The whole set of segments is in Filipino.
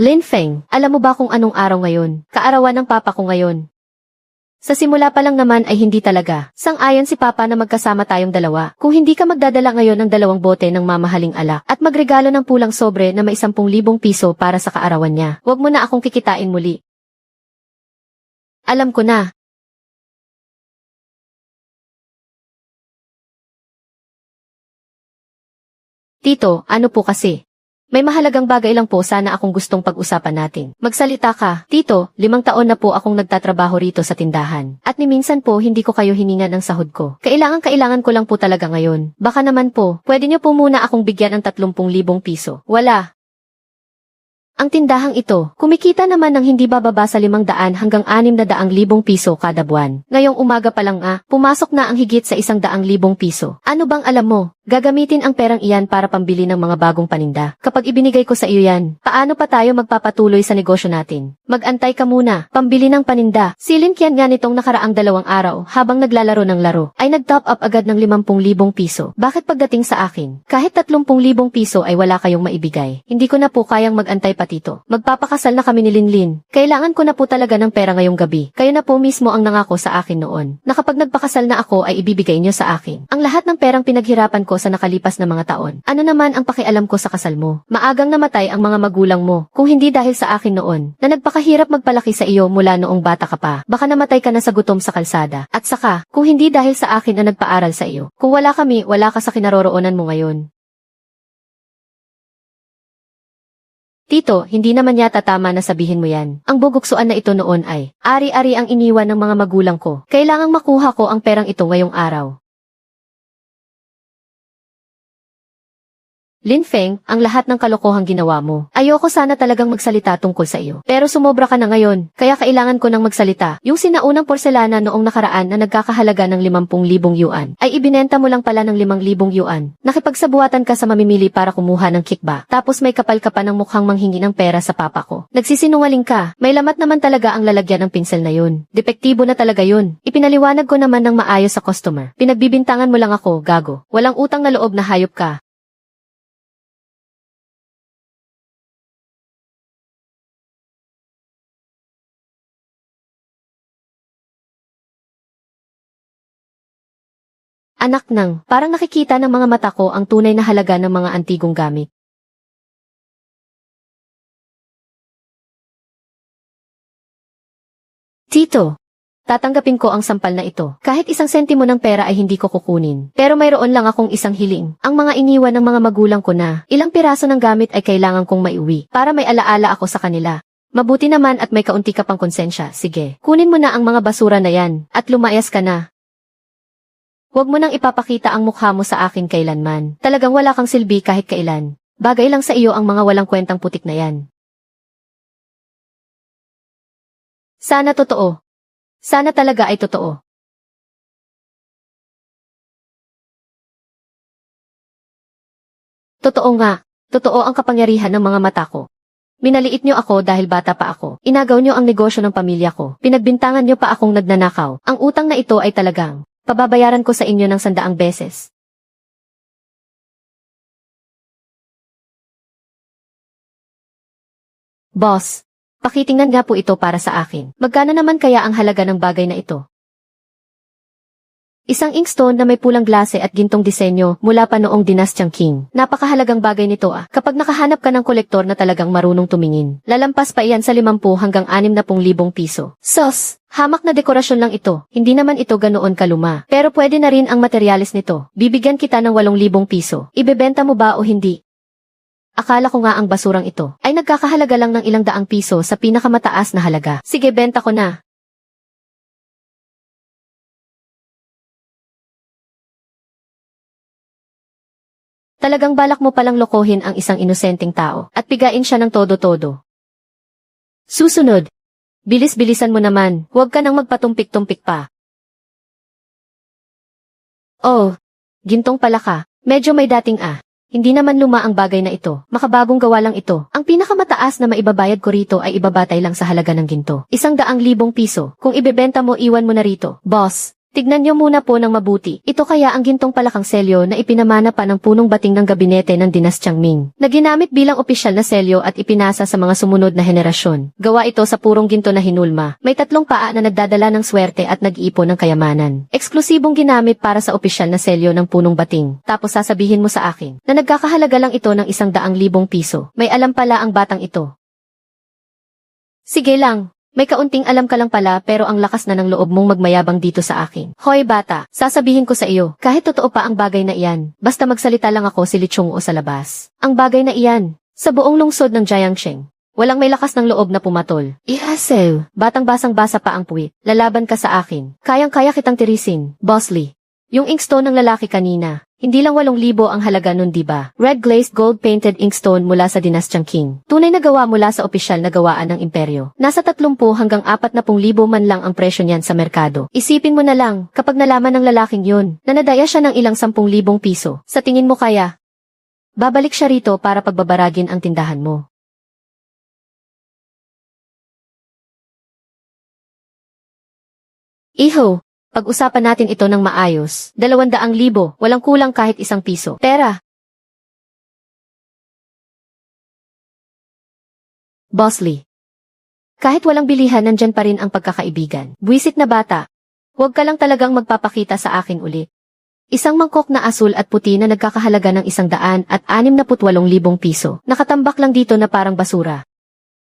Lin Feng, alam mo ba kung anong araw ngayon? Kaarawan ng papa ko ngayon. Sa simula pa lang naman ay hindi talaga. Sang-ayon si papa na magkasama tayong dalawa. Kung hindi ka magdadala ngayon ng 2 bote ng mamahaling alak at magregalo ng pulang sobre na may 10,000 piso para sa kaarawan niya, huwag mo na akong kikitain muli. Alam ko na. Tito, ano po kasi? May mahalagang bagay lang po sana akong gustong pag-usapan natin. Magsalita ka. Tito, 5 taon na po akong nagtatrabaho rito sa tindahan. At ni minsan po hindi ko kayo hiningan ng sahod ko. Kailangan ko lang po talaga ngayon. Baka naman po, pwede niyo po muna akong bigyan ng 30,000 piso. Wala. Ang tindahang ito, kumikita naman ng hindi bababa sa 500 hanggang 600,000 piso kada buwan. Ngayong umaga pa lang pumasok na ang higit sa 100,000 piso. Ano bang alam mo? Gagamitin ang perang iyan para pambili ng mga bagong paninda. Kapag ibinigay ko sa iyo yan, paano pa tayo magpapatuloy sa negosyo natin? Mag-antay ka muna, pambili ng paninda. Si Lin Qian nga nitong nakaraang 2 araw habang naglalaro ng laro, ay nag-top up agad ng 50,000 piso. Bakit pagdating sa akin, kahit 30,000 piso ay wala kayong maibigay? Hindi ko na po kayang mag-antay pa tito. Magpapakasal na kami ni Linlin. Kailangan ko na po talaga ng pera ngayong gabi. Kayo na po mismo ang nangako sa akin noon, na kapag nagpakasal na ako ay ibibigay niyo sa akin ang lahat ng perang pinaghirapan ko sa nakalipas na mga taon. Ano naman ang pakialam ko sa kasal mo? Maagang namatay ang mga magulang mo. Kung hindi dahil sa akin noon, na nagpakahirap magpalaki sa iyo mula noong bata ka pa, baka namatay ka na sa gutom sa kalsada. At saka, kung hindi dahil sa akin na nagpaaral sa iyo, kung wala kami, wala ka sa kinaroroonan mo ngayon. Tito, hindi naman yata tama na sabihin mo yan. Ang buguksuan na ito noon ay, ari-ari ang iniwan ng mga magulang ko. Kailangang makuha ko ang perang ito ngayong araw. Lin Feng, ang lahat ng kalokohang ginawa mo. Ayoko sana talagang magsalita tungkol sa iyo. Pero sumobra ka na ngayon, kaya kailangan ko nang magsalita. Yung sinaunang porselana noong nakaraan na nagkakahalaga ng 50,000 yuan, ay ibinenta mo lang pala ng 5,000 yuan. Nakipagsabuatan ka sa mamimili para kumuha ng kickback. Tapos may kapal ka pa ng mukhang manghingi ng pera sa papa ko. Nagsisinungaling ka. May lamat naman talaga ang lalagyan ng pinsel na yun. Depektibo na talaga yun. Ipinaliwanag ko naman ng maayos sa customer. Pinagbibintangan mo lang ako, gago. Walang utang na loob na hayop ka. Anak nang, parang nakikita ng mga mata ko ang tunay na halaga ng mga antigong gamit. Tito, tatanggapin ko ang sampal na ito. Kahit 1 sentimo ng pera ay hindi ko kukunin. Pero mayroon lang akong isang hiling. Ang mga iniwan ng mga magulang ko na, ilang piraso ng gamit ay kailangan kong maiuwi, para may alaala ako sa kanila. Mabuti naman at may kaunti ka pang konsensya. Sige, kunin mo na ang mga basura na yan, at lumayas ka na. Huwag mo nang ipapakita ang mukha mo sa akin kailanman. Talagang wala kang silbi kahit kailan. Bagay lang sa iyo ang mga walang kwentang putik na yan. Sana totoo. Sana talaga ay totoo. Totoo nga. Totoo ang kapangyarihan ng mga mata ko. Minaliit niyo ako dahil bata pa ako. Inagaw niyo ang negosyo ng pamilya ko. Pinagbintangan niyo pa akong nagnanakaw. Ang utang na ito ay talagang pababayaran ko sa inyo ng 100 beses. Boss, pakitingnan nga po ito para sa akin. Magkano naman kaya ang halaga ng bagay na ito? Isang inkstone na may pulang glase at gintong disenyo mula pa noong dinastyang Qing. Napakahalagang bagay nito kapag nakahanap ka ng kolektor na talagang marunong tumingin. Lalampas pa iyan sa 50 hanggang 60,000 piso. Sos! Hamak na dekorasyon lang ito. Hindi naman ito ganoon kaluma. Pero pwede na rin ang materyales nito. Bibigyan kita ng 8,000 piso. Ibebenta mo ba o hindi? Akala ko nga ang basurang ito ay nagkakahalaga lang ng ilang daang piso sa pinakamataas na halaga. Sige, benta ko na. Talagang balak mo palang lokohin ang isang inosenteng tao at pigain siya ng todo-todo. Susunod. Bilis-bilisan mo naman, huwag ka nang magpatumpik-tumpik pa. Oh, gintong pala ka. Medyo may dating Hindi naman luma ang bagay na ito. Makabagong gawa lang ito. Ang pinakamataas na maibabayad ko rito ay ibabatay lang sa halaga ng ginto. 100,000 piso. Kung ibebenta mo, iwan mo na rito. Boss, Tignan niyo muna po ng mabuti. Ito kaya ang gintong palakang selyo na ipinamana pa ng punong bating ng gabinete ng Dinastyang Ming, na ginamit bilang opisyal na selyo at ipinasa sa mga sumunod na henerasyon. Gawa ito sa purong ginto na hinulma. May 3 paa na nagdadala ng swerte at nag-iipon ng kayamanan. Eksklusibong ginamit para sa opisyal na selyo ng punong bating. Tapos sasabihin mo sa akin na nagkakahalaga lang ito ng 100,000 piso. May alam pala ang batang ito. Sige lang. May kaunting alam ka lang pala pero ang lakas na ng loob mong magmayabang dito sa akin. Hoy bata, sasabihin ko sa iyo, kahit totoo pa ang bagay na iyan, basta magsalita lang ako si Lichong o sa labas. Ang bagay na iyan, sa buong lungsod ng Jiangsheng, walang may lakas ng loob na pumatol. Ihasew, batang-basang-basa pa ang puwit. Lalaban ka sa akin. Kayang-kaya kitang tirisin, Boss Lee. Yung inkstone ng lalaki kanina, hindi lang 8,000 ang halaga nun diba? Red glazed gold painted inkstone mula sa Dinastyang Qing. Tunay na gawa mula sa opisyal na gawaan ng imperyo. Nasa 30 hanggang 40,000 man lang ang presyo niyan sa merkado. Isipin mo na lang, kapag nalaman ng lalaking yun, na nadaya siya ng ilang 10,000 piso, sa tingin mo kaya? Babalik siya rito para pagbabaragin ang tindahan mo. Iho! Pag-usapan natin ito ng maayos. 200,000, walang kulang kahit 1 piso. Pera. Boss Lee. Kahit walang bilihan nandyan pa rin ang pagkakaibigan. Buwisit na bata. Huwag ka lang talagang magpapakita sa akin ulit. Isang mangkok na asul at puti na nagkakahalaga ng 168,000 piso. Nakatambak lang dito na parang basura.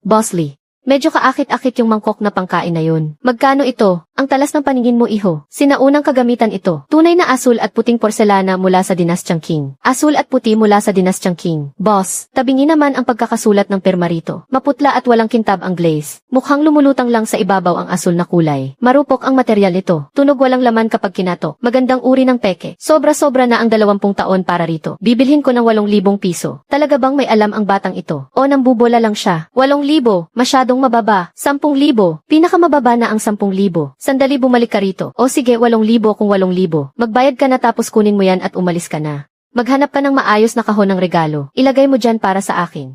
Boss Lee. Medyo kaakit-akit yung mangkok na pangkain na yun. Magkano ito? Ang talas ng paningin mo iho. Sinaunang kagamitan ito. Tunay na asul at puting porselana mula sa Dinastyang Qing. Asul at puti mula sa Dinastyang Qing. Boss, tabingi naman ang pagkakasulat ng pirma rito. Maputla at walang kintab ang glaze. Mukhang lumulutang lang sa ibabaw ang asul na kulay. Marupok ang material nito. Tunog walang laman kapag kinato. Magandang uri ng peke. Sobra-sobra na ang 20 taon para rito. Bibilhin ko ng 8,000 piso. Talaga bang may alam ang batang ito? O nambubola lang siya? 8,000, masyadong mababa. 10,000, pinakamababa na ang 10,000. Sandali bumalik ka rito. O sige 8,000 kung 8,000. Magbayad ka na tapos kunin mo yan at umalis ka na. Maghanap ka ng maayos na kahon ng regalo. Ilagay mo dyan para sa akin.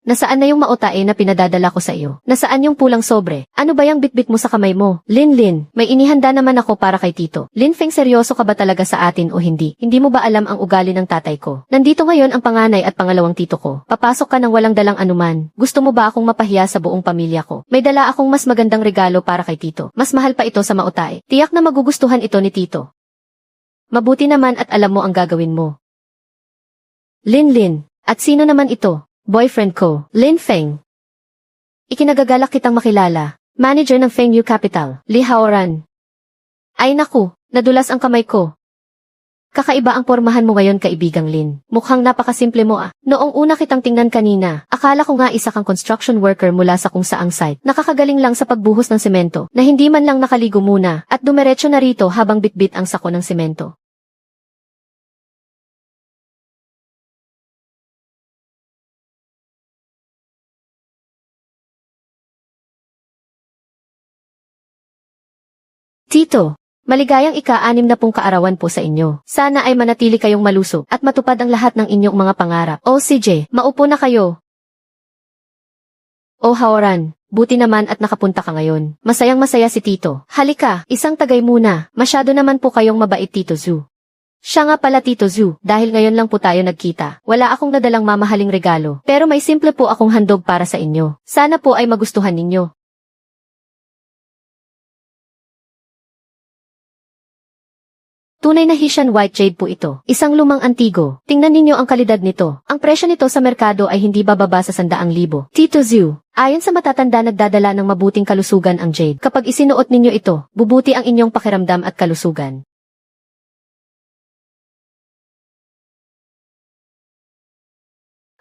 Nasaan na yung maotae na pinadadala ko sa iyo? Nasaan yung pulang sobre? Ano ba yung bitbit mo sa kamay mo? Lin, may inihanda naman ako para kay Tito. Lin Feng, seryoso ka ba talaga sa atin o hindi? Hindi mo ba alam ang ugali ng tatay ko? Nandito ngayon ang panganay at pangalawang tito ko. Papasok ka ng walang dalang anuman. Gusto mo ba akong mapahiya sa buong pamilya ko? May dala akong mas magandang regalo para kay Tito. Mas mahal pa ito sa maotae. Tiyak na magugustuhan ito ni Tito. Mabuti naman at alam mo ang gagawin mo. Lin, at sino naman ito? Boyfriend ko, Lin Feng. Ikinagagalak kitang makilala. Manager ng Fengyu Capital, Li Haoran. Ay naku, nadulas ang kamay ko. Kakaiba ang pormahan mo ngayon, kaibigang Lin. Mukhang napakasimple mo ah. Noong una kitang tingnan kanina, akala ko nga isa kang construction worker mula sa kung saang site. Nakakagaling lang sa pagbuhos ng semento, na hindi man lang nakaligo muna, at dumiretso na rito habang bitbit ang sako ng semento. Tito, maligayang ika-6 na kaarawan po sa inyo. Sana ay manatili kayong malusog at matupad ang lahat ng inyong mga pangarap. O CJ, maupo na kayo. O Haoran, buti naman at nakapunta ka ngayon. Masayang-masaya si Tito. Halika, isang tagay muna. Masyado naman po kayong mabait, Tito Zhu. Siya nga pala, Tito Zhu, dahil ngayon lang po tayo nagkita. Wala akong nadalang mamahaling regalo, pero may simple po akong handog para sa inyo. Sana po ay magustuhan ninyo. Tunay na Hessian white jade po ito. Isang lumang antigo. Tingnan ninyo ang kalidad nito. Ang presyo nito sa merkado ay hindi bababa sa 100,000. Tito Zhu, ayon sa matatanda, nagdadala ng mabuting kalusugan ang jade. Kapag isinuot ninyo ito, bubuti ang inyong pakiramdam at kalusugan.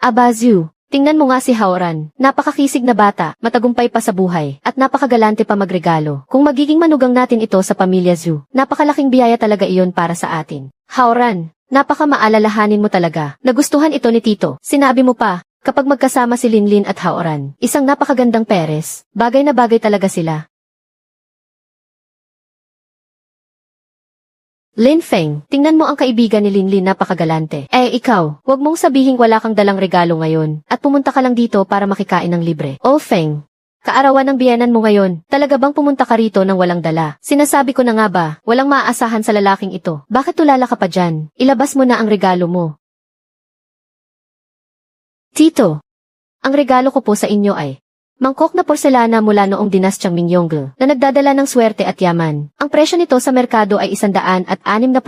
Aba Zhu, tingnan mo nga si Haoran. Napakakisig na bata, matagumpay pa sa buhay, at napakagalante pa magregalo. Kung magiging manugang natin ito sa pamilya Zhu, napakalaking biyaya talaga iyon para sa atin. Haoran, napakamaalalahanin mo talaga. Nagustuhan ito ni Tito. Sinabi mo pa, Kapag magkasama si Linlin at Haoran, isang napakagandang peres, bagay na bagay talaga sila. Lin Feng, tingnan mo ang kaibigan ni Linlin, napakagalante. Ikaw, wag mong sabihing wala kang dalang regalo ngayon, at pumunta ka lang dito para makikain ng libre. Oh Feng, kaarawan ng biyenan mo ngayon, talaga bang pumunta ka rito nang walang dala? Sinasabi ko na nga ba, walang maaasahan sa lalaking ito. Bakit tulala ka pa dyan? Ilabas mo na ang regalo mo. Tito, ang regalo ko po sa inyo ay mangkok na porselana mula noong dinastyang Mingyonggol na nagdadala ng swerte at yaman. Ang presyo nito sa merkado ay 168,000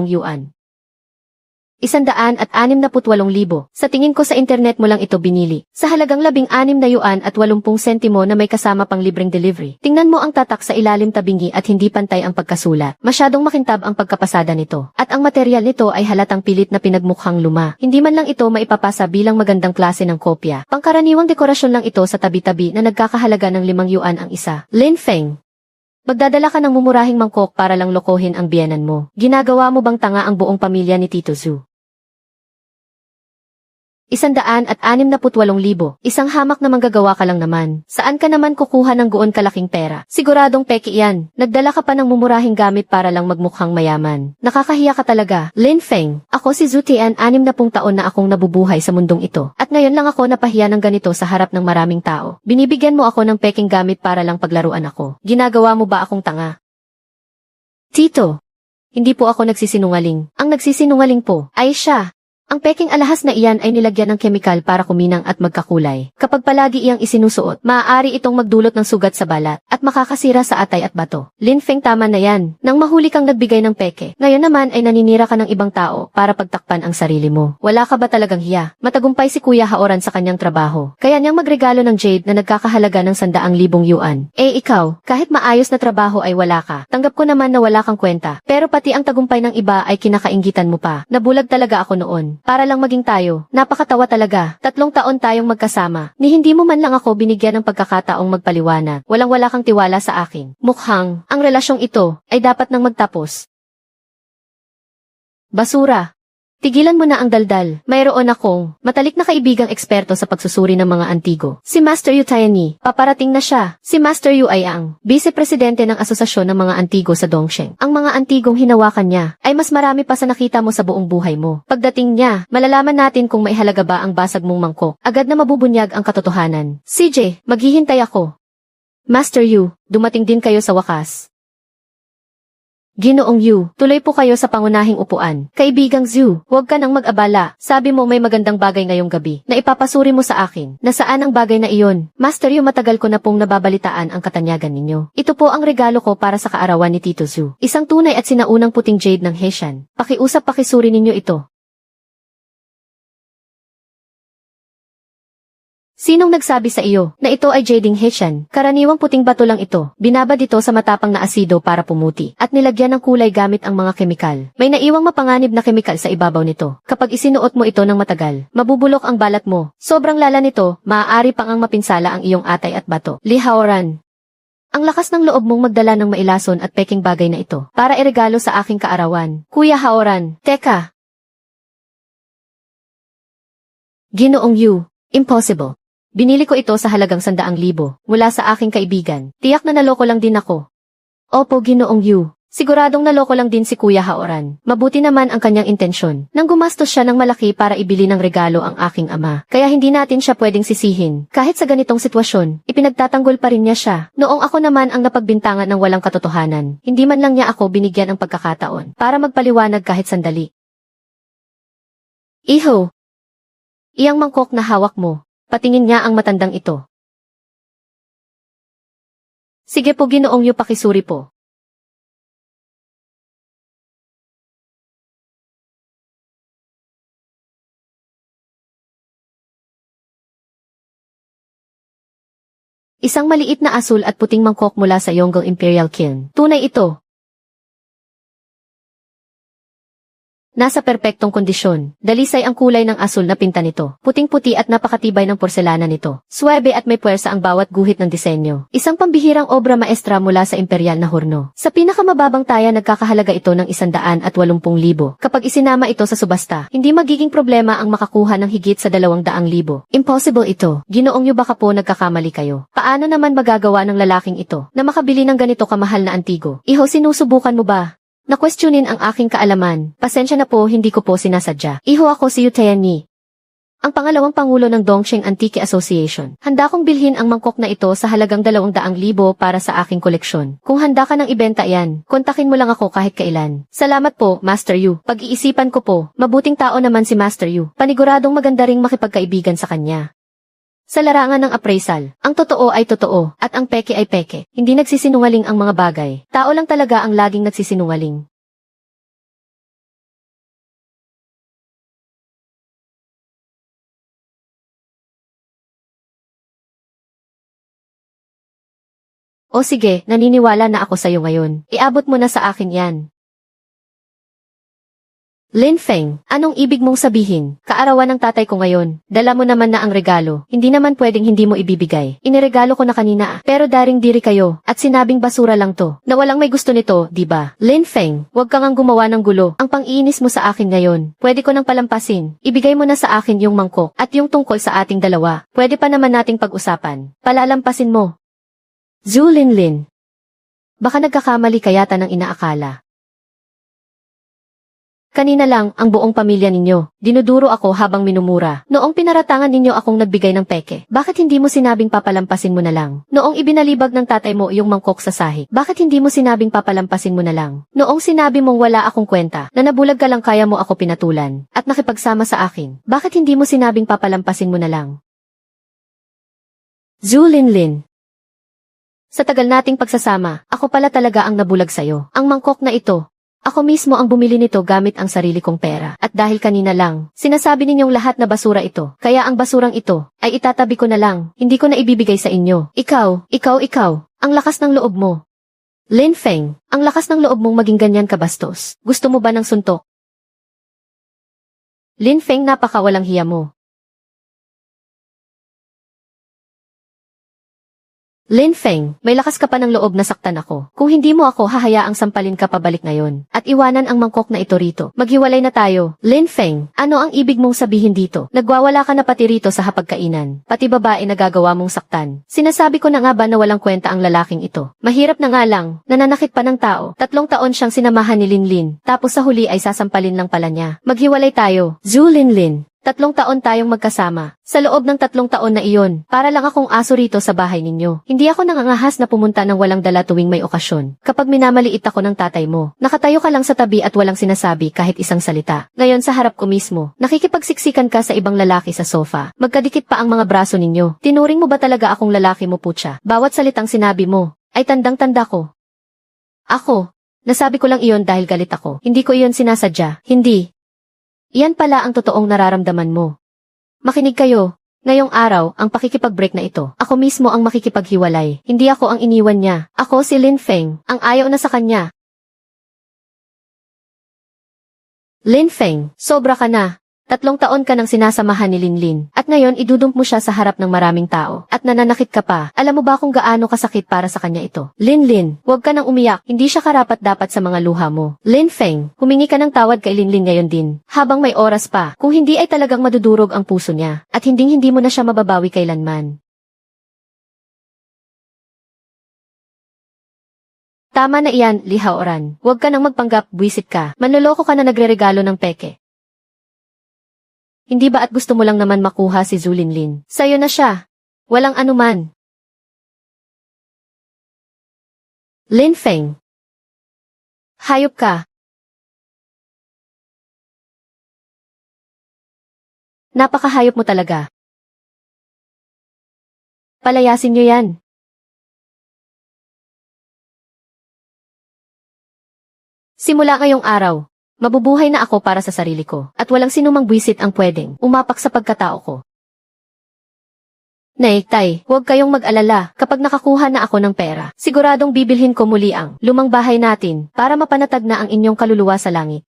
yuan. 168,000. Sa tingin ko sa internet mo lang ito binili. Sa halagang 16 na yuan at 80 sentimo na may kasama pang libreng delivery. Tingnan mo ang tatak sa ilalim tabingi at hindi pantay ang pagkasulat. Masyadong makintab ang pagkapasada nito. At ang material nito ay halatang pilit na pinagmukhang luma. Hindi man lang ito maipapasa bilang magandang klase ng kopya. Pangkaraniwang dekorasyon lang ito sa tabi-tabi na nagkakahalaga ng 5 yuan ang isa. Lin Feng, magdadala ka ng mumurahing mangkok para lang lokohin ang biyenan mo. Ginagawa mo bang tanga ang buong pamilya ni Tito Zhu? 168,000. Isang hamak na manggagawa ka lang naman. Saan ka naman kukuha ng goon kalaking pera? Siguradong peke yan. Nagdala ka pa ng mumurahing gamit para lang magmukhang mayaman. Nakakahiya ka talaga. Lin Feng, ako si Zhu Tian, 60 taon na akong nabubuhay sa mundong ito. At ngayon lang ako napahiya ng ganito sa harap ng maraming tao. Binibigyan mo ako ng peking gamit para lang paglaruan ako. Ginagawa mo ba akong tanga? Tito, hindi po ako nagsisinungaling. Ang nagsisinungaling po ay siya. Ang peking alahas na iyan ay nilagyan ng kemikal para kuminang at magkakulay. Kapag palagi iyang isinusuot, maaari itong magdulot ng sugat sa balat at makakasira sa atay at bato. Lin Feng, tama na yan. Nang mahuli kang nagbigay ng peke, ngayon naman ay naninira ka ng ibang tao para pagtakpan ang sarili mo. Wala ka ba talagang hiya? Matagumpay si Kuya Haoran sa kanyang trabaho. Kaya niyang magregalo ng jade na nagkakahalaga ng 100,000 yuan. Ikaw, kahit maayos na trabaho ay wala ka. Tanggap ko naman na wala kang kwenta. Pero pati ang tagumpay ng iba ay kinakainggitan mo pa. Nabulag talaga ako noon. Para lang maging tayo. Napakatawa talaga. 3 taon tayong magkasama. Ni hindi mo man lang ako binigyan ng pagkakataong magpaliwanag. Walang-wala kang tiwala sa akin. Mukhang, ang relasyong ito ay dapat nang magtapos. Basura. Tigilan mo na ang daldal. Mayroon akong matalik na kaibigang eksperto sa pagsusuri ng mga antigo. Si Master Yu Tianyi. Paparating na siya. Si Master Yu ay ang vice-presidente ng Asosasyon ng mga Antigo sa Dongsheng. Ang mga antigong hinawakan niya ay mas marami pa sa nakita mo sa buong buhay mo. Pagdating niya, malalaman natin kung may halaga ba ang basag mong mangkok. Agad na mabubunyag ang katotohanan. CJ, maghihintay ako. Master Yu, dumating din kayo sa wakas. Ginoong Yu, tuloy po kayo sa pangunahing upuan. Kaibigang Zhu, huwag ka nang mag-abala. Sabi mo may magandang bagay ngayong gabi na ipapasuri mo sa akin. Nasaan ang bagay na iyon? Master Yu, matagal ko na pong nababalitaan ang katanyagan ninyo. Ito po ang regalo ko para sa kaarawan ni Tito Zhu. Isang tunay at sinaunang puting jade ng Heshan. Pakiusap pakisuri ninyo ito. Sinong nagsabi sa iyo na ito ay jading Heshan? Karaniwang puting bato lang ito. Binabad ito sa matapang na asido para pumuti at nilagyan ng kulay gamit ang mga kemikal. May naiwang mapanganib na kemikal sa ibabaw nito. Kapag isinuot mo ito ng matagal, mabubulok ang balat mo. Sobrang lala nito, maaari pang ang mapinsala ang iyong atay at bato. Li Haoran, ang lakas ng loob mong magdala ng mailason at peking bagay na ito para iregalo sa aking kaarawan. Kuya Haoran, teka. Ginoong Yu, impossible. Binili ko ito sa halagang 100,000 mula sa aking kaibigan. Tiyak na naloko lang din ako. Opo, Ginoong Yu. Siguradong naloko lang din si Kuya Haoran. Mabuti naman ang kanyang intensyon. Nang gumastos siya ng malaki para ibili ng regalo ang aking ama. Kaya hindi natin siya pwedeng sisihin. Kahit sa ganitong sitwasyon, ipinagtatanggol pa rin niya siya. Noong ako naman ang napagbintangan ng walang katotohanan, hindi man lang niya ako binigyan ng pagkakataon para magpaliwanag kahit sandali. Iho, iyang mangkok na hawak mo. Patingin niya ang matandang ito. Sige po, Ginoong Yu, pakisuri po. Isang maliit na asul at puting mangkok mula sa Yonggol Imperial Kiln. Tunay ito. Nasa perpektong kondisyon. Dalisay ang kulay ng asul na pinta nito. Puting-puti at napakatibay ng porselana nito. Suwebe at may puwersa ang bawat guhit ng disenyo. Isang pambihirang obra maestra mula sa imperial na horno. Sa pinakamababang taya nagkakahalaga ito ng 180,000. Kapag isinama ito sa subasta, hindi magiging problema ang makakuha ng higit sa 200,000. Impossible ito. Ginoong niyo baka po nagkakamali kayo. Paano naman magagawa ng lalaking ito na makabili ng ganito kamahal na antigo? Iho, sinusubukan mo ba? Nakwestiyonin ang aking kaalaman. Pasensya na po, hindi ko po sinasadya. Iho, ako si Yu Tianyi, ang pangalawang pangulo ng Dongsheng Antique Association. Handa kong bilhin ang mangkok na ito sa halagang 200,000 para sa aking koleksyon. Kung handa ka ng ibenta yan, kontakin mo lang ako kahit kailan. Salamat po, Master Yu. Pag-iisipan ko po, mabuting tao naman si Master Yu. Paniguradong maganda ring makipagkaibigan sa kanya. Sa larangan ng appraisal, ang totoo ay totoo, at ang peke ay peke. Hindi nagsisinungaling ang mga bagay. Tao lang talaga ang laging nagsisinungaling. O sige, naniniwala na ako sa'yo ngayon. Iabot mo na sa akin yan. Lin Feng, anong ibig mong sabihin? Kaarawan ng tatay ko ngayon. Dala mo naman na ang regalo. Hindi naman pwedeng hindi mo ibibigay. Iniregalo ko na kanina, pero daring diri kayo, at sinabing basura lang to. Na walang may gusto nito, di ba? Lin Feng, huwag kang ang gumawa ng gulo. Ang pang-iinis mo sa akin ngayon. Pwede ko nang palampasin. Ibigay mo na sa akin yung mangkok, at yung tungkol sa ating dalawa. Pwede pa naman nating pag-usapan. Palalampasin mo. Zhu Linlin. Baka nagkakamali ka yata ng inaakala. Kanina lang, ang buong pamilya ninyo. Dinuduro ako habang minumura. Noong pinaratangan ninyo akong nagbigay ng peke, bakit hindi mo sinabing papalampasin mo na lang? Noong ibinalibag ng tatay mo yung mangkok sa sahig, bakit hindi mo sinabing papalampasin mo na lang? Noong sinabi mong wala akong kwenta, na nabulag ka lang kaya mo ako pinatulan, at nakipagsama sa akin, bakit hindi mo sinabing papalampasin mo na lang? Zhu Linlin. Sa tagal nating pagsasama, ako pala talaga ang nabulag sa'yo. Ang mangkok na ito, ako mismo ang bumili nito gamit ang sarili kong pera. At dahil kanina lang, sinasabi ninyong lahat na basura ito. Kaya ang basurang ito, ay itatabi ko na lang. Hindi ko na ibibigay sa inyo. Ikaw, ang lakas ng loob mo. Lin Feng, ang lakas ng loob mong maging ganyan kabastos. Gusto mo ba ng suntok? Lin Feng, napakawalang hiya mo. Lin Feng, may lakas ka pa ng loob na saktan ako. Kung hindi mo ako hahayaang sampalin ka pabalik ngayon, at iwanan ang mangkok na ito rito. Maghiwalay na tayo. Lin Feng, ano ang ibig mong sabihin dito? Nagwawala ka na pati rito sa hapagkainan. Pati babae nagagawa mong saktan. Sinasabi ko na nga ba na walang kwenta ang lalaking ito? Mahirap na nga lang, nananakit pa ng tao. 3 taon siyang sinamahan ni Linlin, tapos sa huli ay sasampalin lang pala niya. Maghiwalay tayo. Zhu Linlin. 3 taon tayong magkasama. Sa loob ng 3 taon na iyon, para lang akong aso rito sa bahay ninyo. Hindi ako nangangahas na pumunta ng walang dala tuwing may okasyon. Kapag minamaliit ako ng tatay mo, nakatayo ka lang sa tabi at walang sinasabi kahit isang salita. Ngayon sa harap ko mismo, nakikipagsiksikan ka sa ibang lalaki sa sofa. Magkadikit pa ang mga braso ninyo. Tinuring mo ba talaga akong lalaki mo, putya? Bawat salitang sinabi mo, ay tandang-tanda ko. Ako, nasabi ko lang iyon dahil galit ako. Hindi ko iyon sinasadya. Hindi. Iyan pala ang totoong nararamdaman mo. Makinig kayo. Ngayong araw, ang pakikipag-break na ito, ako mismo ang makikipaghiwalay. Hindi ako ang iniwan niya. Ako si Lin Feng, ang ayaw na sa kanya. Lin Feng, sobra ka na. 3 taon ka nang sinasamahan ni Linlin, at ngayon idudump mo siya sa harap ng maraming tao, at nananakit ka pa. Alam mo ba kung gaano kasakit para sa kanya ito? Linlin, huwag ka nang umiyak, hindi siya karapat-dapat sa mga luha mo. Lin Feng, humingi ka ng tawad kay Linlin ngayon din, habang may oras pa, kung hindi ay talagang madudurog ang puso niya, at hindi mo na siya mababawi kailanman. Tama na iyan, Lihaoran. Huwag ka nang magpanggap, buwisit ka. Manloloko ka na nagreregalo ng peke. Hindi ba at gusto mo lang naman makuha si Zhu Linlin? Sa'yo na siya. Walang anuman. Lin Feng. Hayop ka. Napakahayop mo talaga. Palayasin niyo yan. Simula ngayong araw, mabubuhay na ako para sa sarili ko, at walang sinumang buwisit ang pwedeng umapak sa pagkatao ko. Nay, tay, huwag kayong mag-alala, kapag nakakuha na ako ng pera, siguradong bibilhin ko muli ang lumang bahay natin para mapanatag na ang inyong kaluluwa sa langit.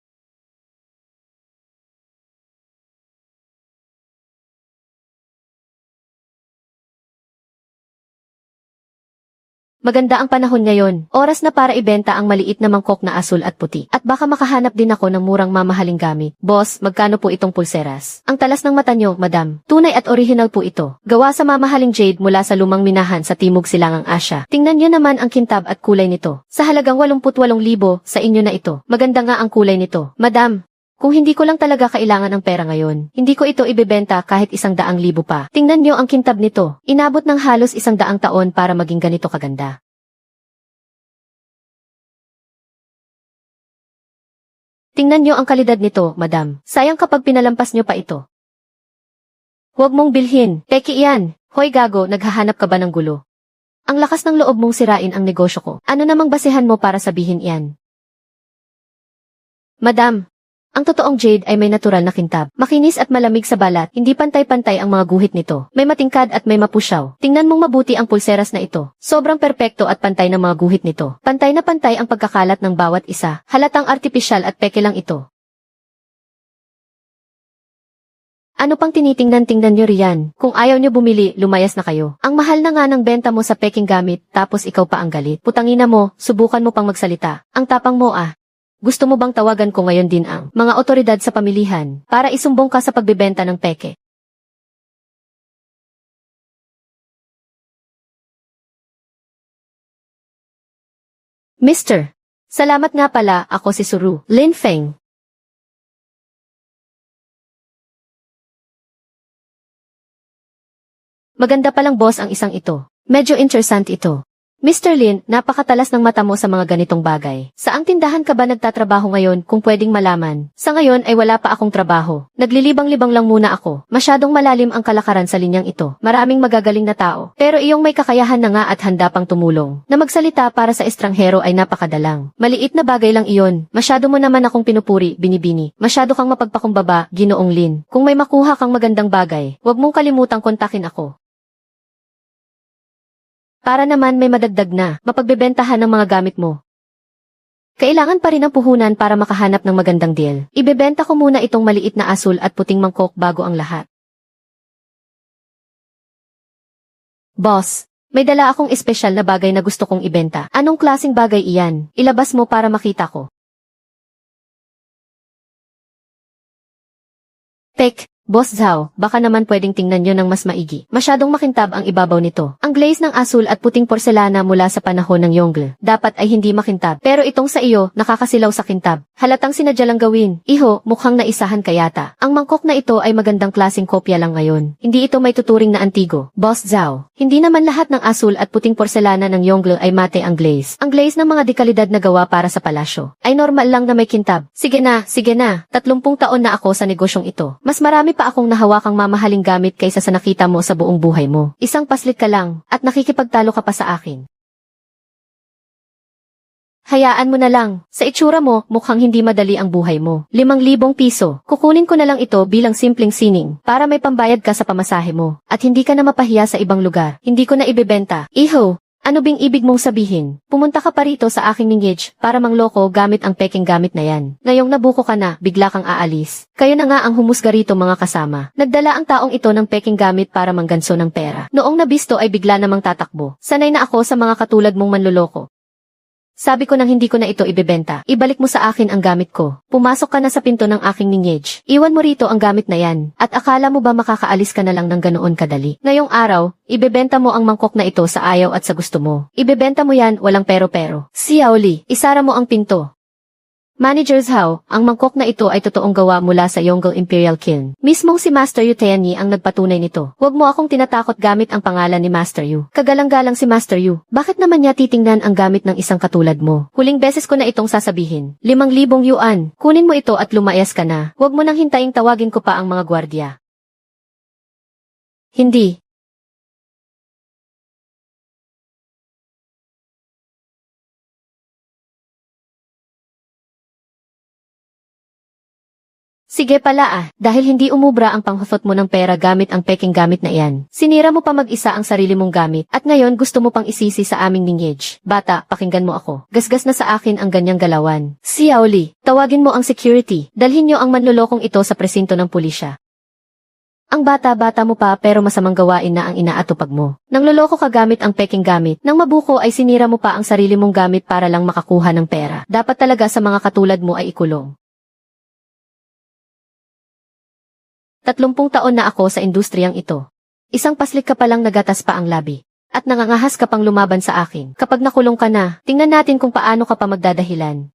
Maganda ang panahon ngayon. Oras na para ibenta ang maliit na mangkok na asul at puti. At baka makahanap din ako ng murang mamahaling gamit. Boss, magkano po itong pulseras? Ang talas ng mata nyo, madam. Tunay at original po ito. Gawa sa mamahaling jade mula sa lumang minahan sa Timog Silangang Asya. Tingnan nyo naman ang kintab at kulay nito. Sa halagang 88,000 sa inyo na ito. Maganda nga ang kulay nito. Madam, kung hindi ko lang talaga kailangan ng pera ngayon, hindi ko ito ibebenta kahit 100,000 pa. Tingnan nyo ang kintab nito. Inabot ng halos 100 taon para maging ganito kaganda. Tingnan nyo ang kalidad nito, madam. Sayang kapag pinalampas nyo pa ito. Huwag mong bilhin. Peki iyan. Hoy gago, naghahanap ka ba ng gulo? Ang lakas ng loob mong sirain ang negosyo ko. Ano namang basehan mo para sabihin iyan? Madam, ang totoong jade ay may natural na kintab. Makinis at malamig sa balat, hindi pantay-pantay ang mga guhit nito. May matingkad at may mapusyaw. Tingnan mong mabuti ang pulseras na ito. Sobrang perpekto at pantay ng mga guhit nito. Pantay na pantay ang pagkakalat ng bawat isa. Halatang artipisyal at peke lang ito. Ano pang tinitingnan-tingnan nyo riyan? Kung ayaw nyo bumili, lumayas na kayo. Ang mahal na nga ng benta mo sa peking gamit, tapos ikaw pa ang galit. Putangina mo, subukan mo pang magsalita. Ang tapang mo ah. Gusto mo bang tawagan ko ngayon din ang mga otoridad sa pamilihan para isumbong ka sa pagbebenta ng peke? Mister, salamat nga pala, ako si Suru Lin Feng. Maganda palang boss ang isang ito. Medyo interesant ito. Mr. Lin, napakatalas ng mata mo sa mga ganitong bagay. Saang tindahan ka ba nagtatrabaho ngayon kung pwedeng malaman? Sa ngayon ay wala pa akong trabaho. Naglilibang-libang lang muna ako. Masyadong malalim ang kalakaran sa linyang ito. Maraming magagaling na tao. Pero iyong may kakayahan na nga at handa pang tumulong. Na magsalita para sa estranghero ay napakadalang. Maliit na bagay lang iyon. Masyado mo naman akong pinupuri, binibini. Masyado kang mapagpakumbaba, Ginoong Lin. Kung may makuha kang magandang bagay, huwag mong kalimutang kontakin ako. Para naman may madagdag na, mapagbebentahan ng mga gamit mo. Kailangan pa rin ang puhunan para makahanap ng magandang deal. Ibebenta ko muna itong maliit na asul at puting mangkok bago ang lahat. Boss, may dala akong espesyal na bagay na gusto kong ibenta. Anong klaseng bagay iyan? Ilabas mo para makita ko. Tek, Boss Zhao, baka naman pwedeng tingnan nyo ng mas maigi. Masyadong makintab ang ibabaw nito. Ang glaze ng asul at puting porselana mula sa panahon ng Yongle. Dapat ay hindi makintab. Pero itong sa iyo, nakakasilaw sa kintab. Halatang sinadya lang gawin. Iho, mukhang naisahan ka yata. Ang mangkok na ito ay magandang klaseng kopya lang ngayon. Hindi ito may tuturing na antigo. Boss Zhao, hindi naman lahat ng asul at puting porselana ng Yongle ay mate ang glaze. Ang glaze ng mga dekalidad na gawa para sa palasyo ay normal lang na may kintab. Sige na, sige na. 30 taon na ako sa negosyong ito. Mas marami pa akong nahawakang mamahaling gamit kaysa sa nakita mo sa buong buhay mo. Isang paslit ka lang, at nakikipagtalo ka pa sa akin. Hayaan mo na lang. Sa itsura mo, mukhang hindi madali ang buhay mo. 5,000 piso. Kukunin ko na lang ito bilang simpleng sining, para may pambayad ka sa pamasahe mo. At hindi ka na mapahiya sa ibang lugar. Hindi ko na ibebenta. Iho, ano bing ibig mong sabihin? Pumunta ka pa rito sa aking ninggage para mangloko gamit ang peking gamit na yan. Ngayong nabuko ka na, bigla kang aalis. Kayo na nga ang humusga rito mga kasama. Nagdala ang taong ito ng peking gamit para mangganso ng pera. Noong nabisto ay bigla namang tatakbo. Sanay na ako sa mga katulad mong manloloko. Sabi ko nang hindi ko na ito ibebenta. Ibalik mo sa akin ang gamit ko. Pumasok ka na sa pinto ng aking ninggage. Iwan mo rito ang gamit na yan. At akala mo ba makakaalis ka na lang ng ganoon kadali? Ngayong araw, ibebenta mo ang mangkok na ito sa ayaw at sa gusto mo. Ibebenta mo yan, walang pero-pero. Xiao Li, isara mo ang pinto. Manager Zhao, ang mangkok na ito ay totoong gawa mula sa Yongle Imperial Kiln. Mismong si Master Yu Tianyi ang nagpatunay nito. Huwag mo akong tinatakot gamit ang pangalan ni Master Yu. Kagalang-galang si Master Yu. Bakit naman niya titingnan ang gamit ng isang katulad mo? Huling beses ko na itong sasabihin. 5,000 yuan. Kunin mo ito at lumayas ka na. Huwag mo nang hintayin tawagin ko pa ang mga gwardiya. Hindi. Sige pala dahil hindi umubra ang panghusot mo ng pera gamit ang peking gamit na iyan. Sinira mo pa mag-isa ang sarili mong gamit at ngayon gusto mo pang isisi sa aming lineage. Bata, pakinggan mo ako. Gasgas na sa akin ang ganyang galawan. Xiao Li, tawagin mo ang security. Dalhin niyo ang manlolokong ito sa presinto ng pulisya. Ang bata-bata mo pa pero masamang gawain na ang inaatupag mo. Nang loloko ka gamit ang peking gamit, nang mabuko ay sinira mo pa ang sarili mong gamit para lang makakuha ng pera. Dapat talaga sa mga katulad mo ay ikulong. 30 taon na ako sa industriyang ito. Isang paslik ka palang nagatas pa ang labi. At nangangahas ka pang lumaban sa akin. Kapag nakulong ka na, tingnan natin kung paano ka pa magdadahilan.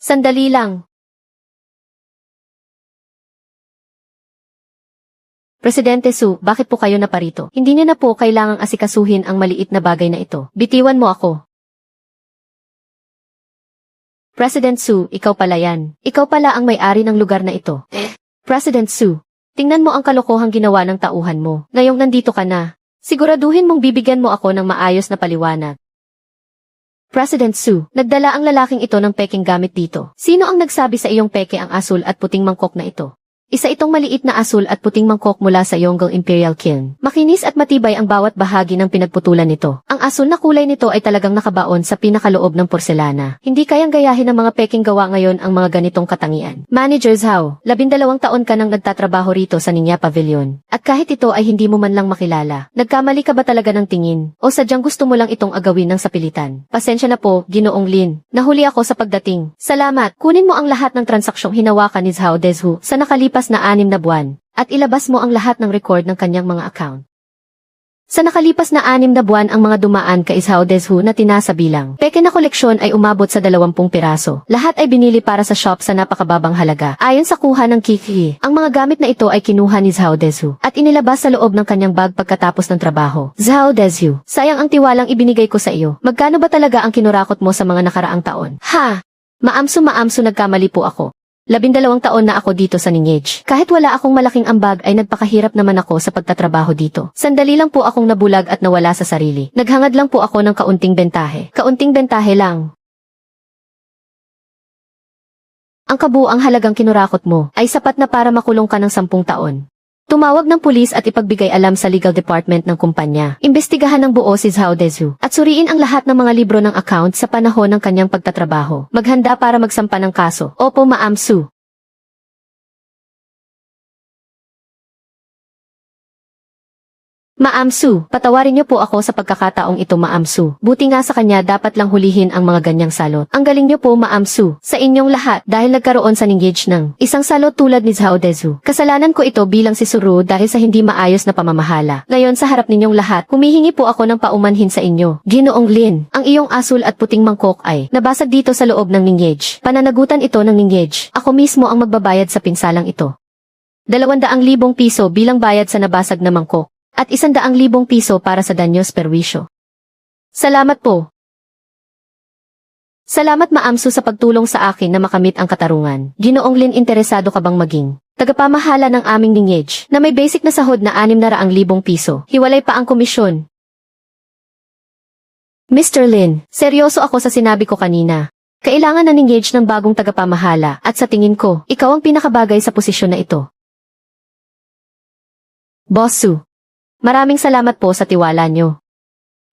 Sandali lang. Presidente Su, bakit po kayo naparito? Hindi niyo na po kailangang asikasuhin ang maliit na bagay na ito. Bitiwan mo ako. President Su, ikaw pala yan. Ikaw pala ang may-ari ng lugar na ito. President Su, tingnan mo ang kalokohang ginawa ng tauhan mo. Ngayong nandito ka na, siguraduhin mong bibigyan mo ako ng maayos na paliwanag. President Su, nagdala ang lalaking ito ng peking gamit dito. Sino ang nagsabi sa iyong peke ang asul at puting mangkok na ito? Isa itong maliit na asul at puting mangkok mula sa Yongle Imperial Kiln. Makinis at matibay ang bawat bahagi ng pinagputulan nito. Ang asul na kulay nito ay talagang nakabaon sa pinakaloob ng porselana. Hindi kayang gayahin ng mga peking gawa ngayon ang mga ganitong katangian. Manager Zhao, 12 taon ka nang nagtatrabaho rito sa Ninya Pavilion. At kahit ito ay hindi mo man lang makilala, nagkamali ka ba talaga ng tingin? O sadyang gusto mo lang itong agawin ng sapilitan? Pasensya na po, Ginoong Lin. Nahuli ako sa pagdating. Salamat. Kunin mo ang lahat ng transaksyong hinawakan ni Zhao Dezhu sa nakalipas na 6 na buwan, at ilabas mo ang lahat ng record ng kanyang mga account. Sa nakalipas na 6 na buwan ang mga dumaan kay Zhao Dezhu na tinasa bilang peke na koleksyon ay umabot sa 20 piraso. Lahat ay binili para sa shop sa napakababang halaga. Ayon sa kuha ng Kiki, ang mga gamit na ito ay kinuha ni Zhao Dezhu at inilabas sa loob ng kanyang bag pagkatapos ng trabaho. Zhao Dezhu, sayang ang tiwalang ibinigay ko sa iyo. Magkano ba talaga ang kinurakot mo sa mga nakaraang taon? Ha! Maamso nagkamali po ako. 12 taon na ako dito sa Ninyej. Kahit wala akong malaking ambag ay nagpakahirap naman ako sa pagtatrabaho dito. Sandali lang po akong nabulag at nawala sa sarili. Naghangad lang po ako ng kaunting bentahe. Kaunting bentahe lang. Ang kabuang halagang kinurakot mo ay sapat na para makulong ka ng 10 taon. Tumawag ng pulis at ipagbigay alam sa legal department ng kumpanya. Imbestigahan ng buo si Zhao Dezhu at suriin ang lahat ng mga libro ng account sa panahon ng kanyang pagtatrabaho. Maghanda para magsampa ng kaso. Opo, Ma'am Su. Ma'am Su, patawarin niyo po ako sa pagkakataong ito, Ma'am Su. Buti nga sa kanya dapat lang hulihin ang mga ganyang salot. Ang galing niyo po, Ma'am Su, sa inyong lahat dahil nagkaroon sa engage ng isang salot tulad ni Zhao Dezhu. Kasalanan ko ito bilang si Suru dahil sa hindi maayos na pamamahala. Ngayon sa harap ninyong lahat, humihingi po ako ng paumanhin sa inyo. Ginoong Lin, ang iyong asul at puting mangkok ay nabasag dito sa loob ng Ninyej. Pananagutan ito ng Ninyej. Ako mismo ang magbabayad sa pinsalang ito. 200,000 piso bilang bayad sa nabasag na mangkok. At 100,000 piso para sa danyos perwisyo. Salamat po. Salamat, Ma'am Su, sa pagtulong sa akin na makamit ang katarungan. Ginoong Lin, interesado ka bang maging tagapamahala ng aming Ninyej na may basic na sahod na 600,000 piso? Hiwalay pa ang komisyon. Mr. Lin, seryoso ako sa sinabi ko kanina. Kailangan na Ninyej ng bagong tagapamahala at sa tingin ko, ikaw ang pinakabagay sa posisyon na ito. Boss Su, maraming salamat po sa tiwala nyo.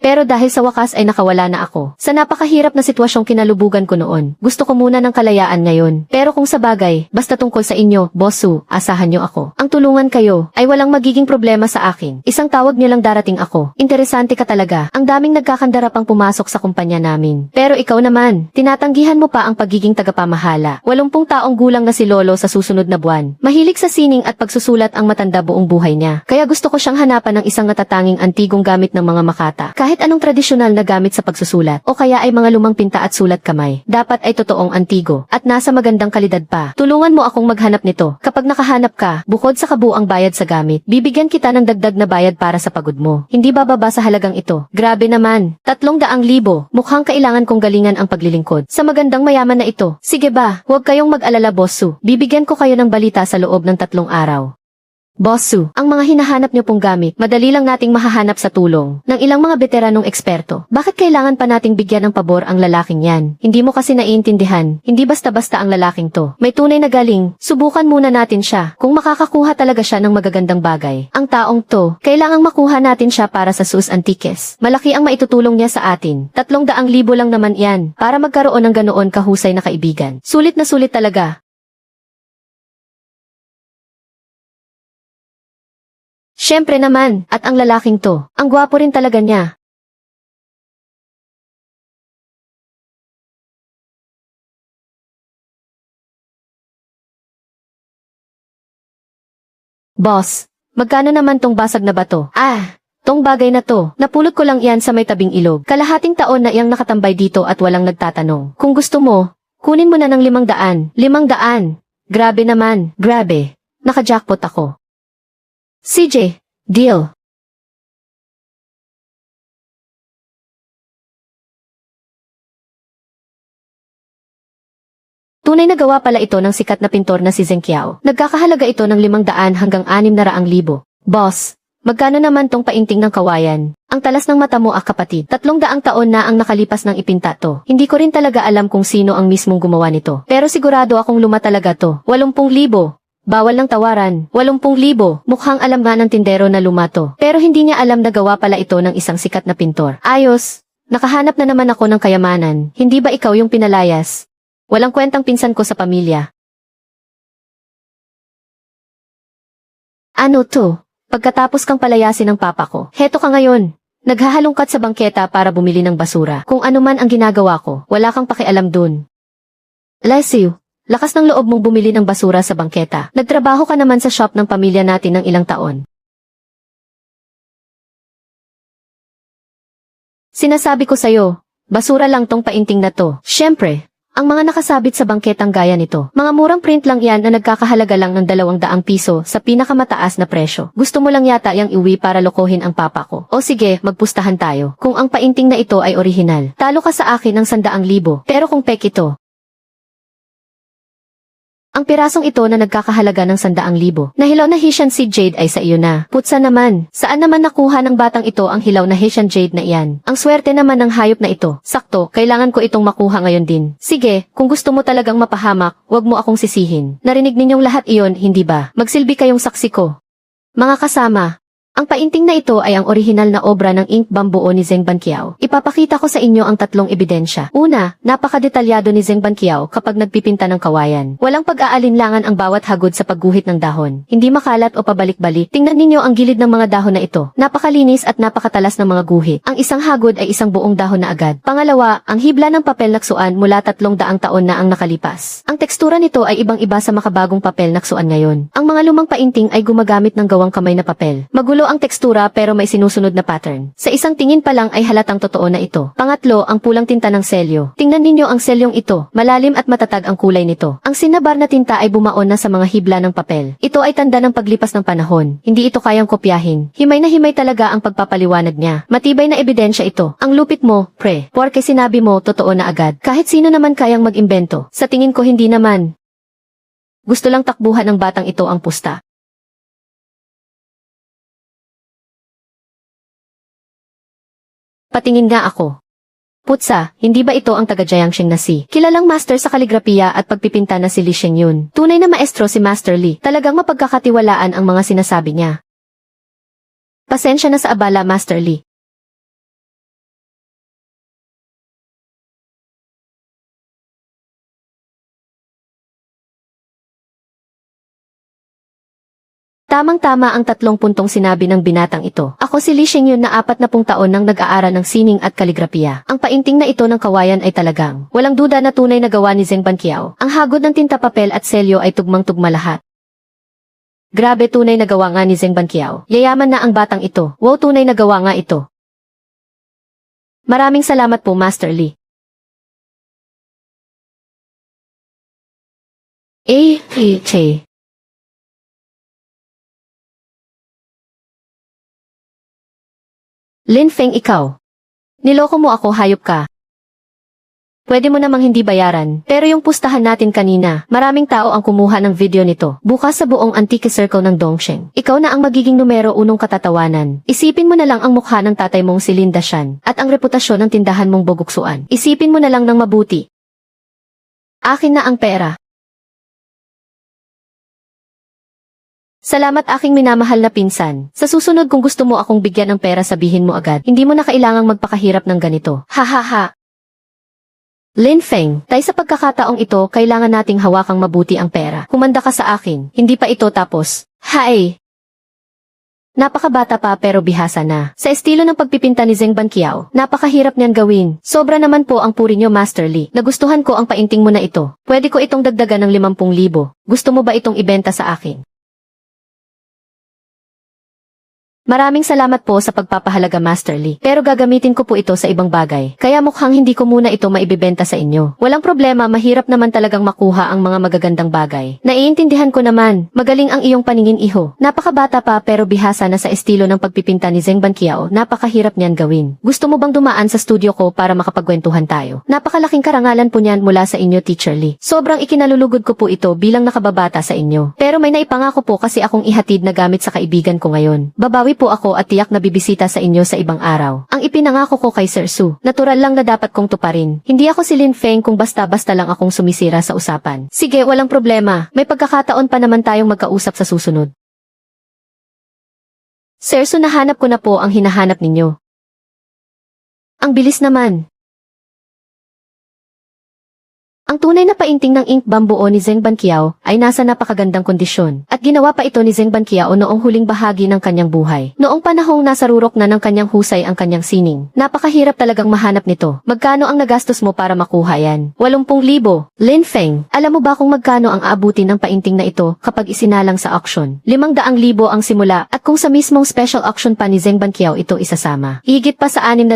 Pero dahil sa wakas ay nakawala na ako. Sa napakahirap na sitwasyong kinalubugan ko noon, gusto ko muna ng kalayaan ngayon. Pero kung sa bagay, basta tungkol sa inyo, Boss Su, asahan nyo ako. Ang tulungan kayo, ay walang magiging problema sa akin. Isang tawag nyo lang darating ako. Interesante ka talaga. Ang daming nagkakandara pang pumasok sa kumpanya namin. Pero ikaw naman, tinatanggihan mo pa ang pagiging tagapamahala. 80 taong gulang na si Lolo sa susunod na buwan. Mahilig sa sining at pagsusulat ang matanda buong buhay niya. Kaya gusto ko siyang hanapan ng isang natatanging antigong gamit ng mga makata. Kahit anong tradisyonal na gamit sa pagsusulat o kaya ay mga lumang pinta at sulat kamay, dapat ay totoong antigo at nasa magandang kalidad pa. Tulungan mo akong maghanap nito. Kapag nakahanap ka, bukod sa kabuang bayad sa gamit, bibigyan kita ng dagdag na bayad para sa pagod mo. Hindi bababa sa halagang ito. Grabe naman. 300,000. Mukhang kailangan kong galingan ang paglilingkod sa magandang mayaman na ito. Sige ba, huwag kayong mag-alala, Boss Su. Bibigyan ko kayo ng balita sa loob ng 3 araw. Boss Su, ang mga hinahanap niyo pong gamit, madali lang nating mahahanap sa tulong ng ilang mga veteranong eksperto. Bakit kailangan pa nating bigyan ng pabor ang lalaking yan? Hindi mo kasi naiintindihan, hindi basta-basta ang lalaking to. May tunay na galing, subukan muna natin siya. Kung makakakuha talaga siya ng magagandang bagay, ang taong to, kailangang makuha natin siya para sa Sus Antiques. Malaki ang maitutulong niya sa atin. 300,000 lang naman yan, para magkaroon ng ganoon kahusay na kaibigan. Sulit na sulit talaga. Siyempre naman, at ang lalaking to, ang gwapo rin talaga niya. Boss, magkano naman tong basag na bato? Tong bagay na to, napulot ko lang yan sa may tabing ilog. Kalahating taon na iyang nakatambay dito at walang nagtatanong. Kung gusto mo, kunin mo na ng 500. 500? Grabe naman, grabe. Naka-jackpot ako. CJ, deal. Tunay na gawa pala ito ng sikat na pintor na si Zheng Qiao. Nagkakahalaga ito ng 500 hanggang 600,000. Boss, magkano naman tong painting ng kawayan? Ang talas ng mata mo kapatid. 300 taon na ang nakalipas ng ipinta to. Hindi ko rin talaga alam kung sino ang mismong gumawa nito. Pero sigurado akong luma talaga to. 80,000. Bawal ng tawaran. 80,000. Mukhang alam nga ng tindero na luma to. Pero hindi niya alam na gawa pala ito ng isang sikat na pintor. Ayos. Nakahanap na naman ako ng kayamanan. Hindi ba ikaw yung pinalayas? Walang kwentang pinsan ko sa pamilya. Ano to? Pagkatapos kang palayasin ng papa ko, heto ka ngayon. Naghahalongkat sa bangketa para bumili ng basura. Kung ano man ang ginagawa ko, wala kang pakialam dun. Leslie, lakas ng loob mong bumili ng basura sa bangketa. Nagtrabaho ka naman sa shop ng pamilya natin ng ilang taon. Sinasabi ko sa'yo, basura lang tong painting na to. Siyempre. Ang mga nakasabit sa bangketang gaya nito, mga murang print lang yan na nagkakahalaga lang ng 200 piso sa pinakamataas na presyo. Gusto mo lang yata yang iwi para lokohin ang papa ko. O sige, magpustahan tayo. Kung ang painting na ito ay orihinal, talo ka sa akin ng 100,000. Pero kung pek ito, ang pirasong ito na nagkakahalaga ng 100,000. Na hilaw na Hessian si Jade ay sa iyo na. Putsa naman, saan naman nakuha ng batang ito ang hilaw na Hessian Jade na iyan? Ang swerte naman ng hayop na ito. Sakto, kailangan ko itong makuha ngayon din. Sige, kung gusto mo talagang mapahamak, wag mo akong sisihin. Narinig ninyong lahat iyon, hindi ba? Magsilbi kayong saksi ko. Mga kasama, ang painting na ito ay ang orihinal na obra ng ink bambuo ni Zheng Banqiao. Ipapakita ko sa inyo ang 3 ebidensya. Una, napakadetalyado ni Zheng Banqiao kapag nagpipinta ng kawayan. Walang pag-aalinlangan ang bawat hagod sa pagguhit ng dahon. Hindi makalat o pabalik-balik. Tingnan ninyo ang gilid ng mga dahon na ito. Napakalinis at napakatalas ng mga guhit. Ang isang hagod ay isang buong dahon na agad. Pangalawa, ang hibla ng papel naksuan mula 300 taon na ang nakalipas. Ang tekstura nito ay ibang-iba sa makabagong papel naksuan ngayon. Ang mga lumang painting ay gumagamit ng gawang kamay na papel. Magulo ang tekstura pero may sinusunod na pattern. Sa isang tingin pa lang ay halatang totoo na ito. Pangatlo, ang pulang tinta ng selyo. Tingnan ninyo ang selyong ito. Malalim at matatag ang kulay nito. Ang sinabar na tinta ay bumaon na sa mga hibla ng papel. Ito ay tanda ng paglipas ng panahon. Hindi ito kayang kopyahin. Himay na himay talaga ang pagpapaliwanag niya. Matibay na ebidensya ito. Ang lupit mo, pre. Porke sinabi mo, totoo na agad. Kahit sino naman kayang mag-imbento. Sa tingin ko hindi naman. Gusto lang takbuhan ng batang ito ang pusta. Patingin nga ako. Putsa, hindi ba ito ang taga-Jiangxing na si? Kilalang master sa kaligrapiya at pagpipinta na si Li Shengyun. Tunay na maestro si Master Li. Talagang mapagkakatiwalaan ang mga sinasabi niya. Pasensya na sa abala, Master Li. Tamang-tama ang 3 puntong sinabi ng binatang ito. Ako si Li Shengyun na 40 taon nang nag-aaral ng sining at kaligrapiya. Ang painting na ito ng kawayan ay talagang walang duda na tunay na gawa ni Zheng Banqiao. Ang hagod ng tinta papel at selyo ay tugmang-tugma lahat. Grabe, tunay na gawa nga ni Zheng Banqiao. Yayaman na ang batang ito. Wow, tunay na gawa nga ito. Maraming salamat po, Master Li. Che. Lin Feng, ikaw. Niloko mo ako, hayop ka. Pwede mo namang hindi bayaran, pero yung pustahan natin kanina, maraming tao ang kumuha ng video nito. Bukas sa buong Antique Circle ng Dongsheng. Ikaw na ang magiging numero 1 katatawanan. Isipin mo na lang ang mukha ng tatay mong si Linda Shan, at ang reputasyon ng tindahan mong buguksuan. Isipin mo na lang ng mabuti. Akin na ang pera. Salamat aking minamahal na pinsan. Sa susunod kung gusto mo akong bigyan ng pera sabihin mo agad. Hindi mo na kailangang magpakahirap ng ganito. Ha ha ha. Lin Feng, tay sa pagkakataong ito kailangan nating hawakang mabuti ang pera. Humanda ka sa akin. Hindi pa ito tapos. Hai. Napakabata pa pero bihasa na. Sa estilo ng pagpipinta ni Zeng Banqiao, napakahirap niyan gawin. Sobra naman po ang puri niyo, Master Li. Nagustuhan ko ang painting mo na ito. Pwede ko itong dagdagan ng 50,000. Gusto mo ba itong ibenta sa akin? Maraming salamat po sa pagpapahalaga, Master Li. Pero gagamitin ko po ito sa ibang bagay. Kaya mukhang hindi ko muna ito maibibenta sa inyo. Walang problema, mahirap naman talagang makuha ang mga magagandang bagay. Naiintindihan ko naman. Magaling ang iyong paningin, iho. Napakabata pa pero bihasa na sa estilo ng pagpipinta ni Zeng Banqiao. Napakahirap niyan gawin. Gusto mo bang dumaan sa studio ko para makapagkwentuhan tayo? Napakalaking karangalan po niyan mula sa inyo, Teacher Li. Sobrang ikinalulugod ko po ito bilang nakababata sa inyo. Pero may naipangako po kasi akong ihatid na gamit sa kaibigan ko ngayon. Babawi po ako at tiyak na bibisita sa inyo sa ibang araw. Ang ipinangako ko kay Sir Su, natural lang na dapat kong tuparin. Hindi ako si Lin Feng kung basta-basta lang akong sumisira sa usapan. Sige, walang problema. May pagkakataon pa naman tayong magkausap sa susunod. Sir Su, nahanap ko na po ang hinahanap ninyo. Ang bilis naman. Ang tunay na painting ng ink bambuo ni Zeng Banqiao ay nasa napakagandang kondisyon at ginawa pa ito ni Zeng Banqiao noong huling bahagi ng kanyang buhay. Noong panahong nasa rurok na ng kanyang husay ang kanyang sining. Napakahirap talagang mahanap nito. Magkano ang nagastos mo para makuha yan? 80,000. Lin Feng, alam mo ba kung magkano ang aabutin ng painting na ito kapag isinalang sa auction? 500,000 ang simula at kung sa mismong special auction pa ni Zeng Banqiao ito isasama. Higit pa sa 600,000.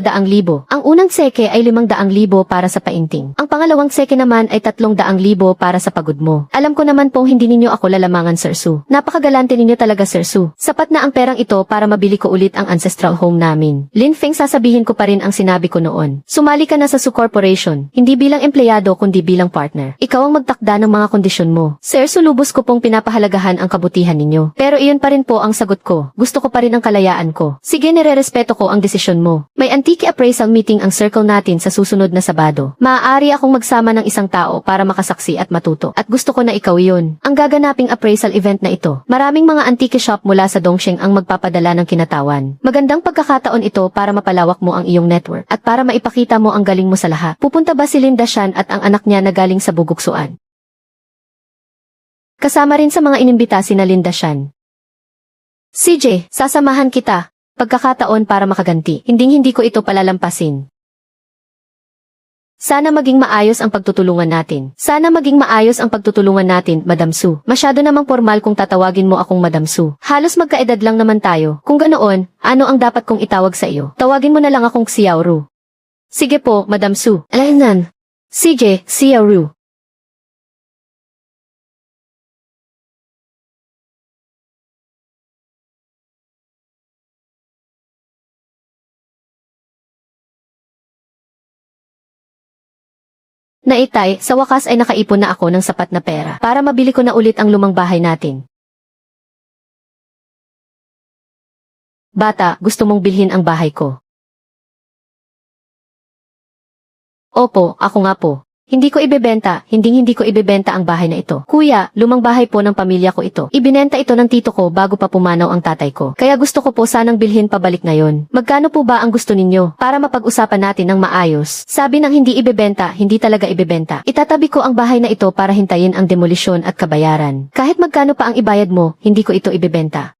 Ang unang seke ay 500,000 para sa painting. Ang pangalawang seke naman ay 300,000 para sa pagod mo. Alam ko naman pong hindi ninyo ako lalamangan, Sir Su. Napakagalante ninyo talaga, Sir Su. Sapat na ang perang ito para mabili ko ulit ang ancestral home namin. Lin Feng, sasabihin ko pa rin ang sinabi ko noon. Sumali ka na sa Su Corporation, hindi bilang empleyado kundi bilang partner. Ikaw ang magtakda ng mga kondisyon mo. Sir Su, lubos ko pong pinapahalagahan ang kabutihan ninyo. Pero iyon pa rin po ang sagot ko. Gusto ko pa rin ang kalayaan ko. Sige, nirerespeto ko ang desisyon mo. May antique appraisal meeting ang circle natin sa susunod na Sabado. Maaari akong magsama ng isang tao para makasaksi at matuto. At gusto ko na ikaw yun. Ang gaganaping appraisal event na ito. Maraming mga antique shop mula sa Dongsheng ang magpapadala ng kinatawan. Magandang pagkakataon ito para mapalawak mo ang iyong network at para maipakita mo ang galing mo sa lahat. Pupunta ba si Linda Shan at ang anak niya na galing sa Buguksuan? Kasama rin sa mga inimbita si na Linda Shan. CJ, sasamahan kita. Pagkakataon para makaganti. Hindi ko ito palalampasin. Sana maging maayos ang pagtutulungan natin. Sana maging maayos ang pagtutulungan natin, Madam Su. Masyado namang formal kung tatawagin mo akong Madam Su. Halos magkaedad lang naman tayo. Kung ganoon, ano ang dapat kong itawag sa iyo? Tawagin mo na lang akong Xiao Ru. Sige po, Madam Su. Alainan. CJ, Xiao Ru. Naitay, sa wakas ay nakaipon na ako ng sapat na pera para mabili ko na ulit ang lumang bahay natin. Bata, gusto mong bilhin ang bahay ko? Opo, ako nga po. Hindi ko ibebenta, hindi ko ibebenta ang bahay na ito. Kuya, lumang bahay po ng pamilya ko ito. Ibinenta ito ng tito ko bago pa pumanaw ang tatay ko. Kaya gusto ko po sanang bilhin pabalik ngayon. Magkano po ba ang gusto ninyo? Para mapag-usapan natin ng maayos. Sabi ng hindi ibebenta, hindi talaga ibebenta. Itatabi ko ang bahay na ito para hintayin ang demolisyon at kabayaran. Kahit magkano pa ang ibayad mo, hindi ko ito ibebenta.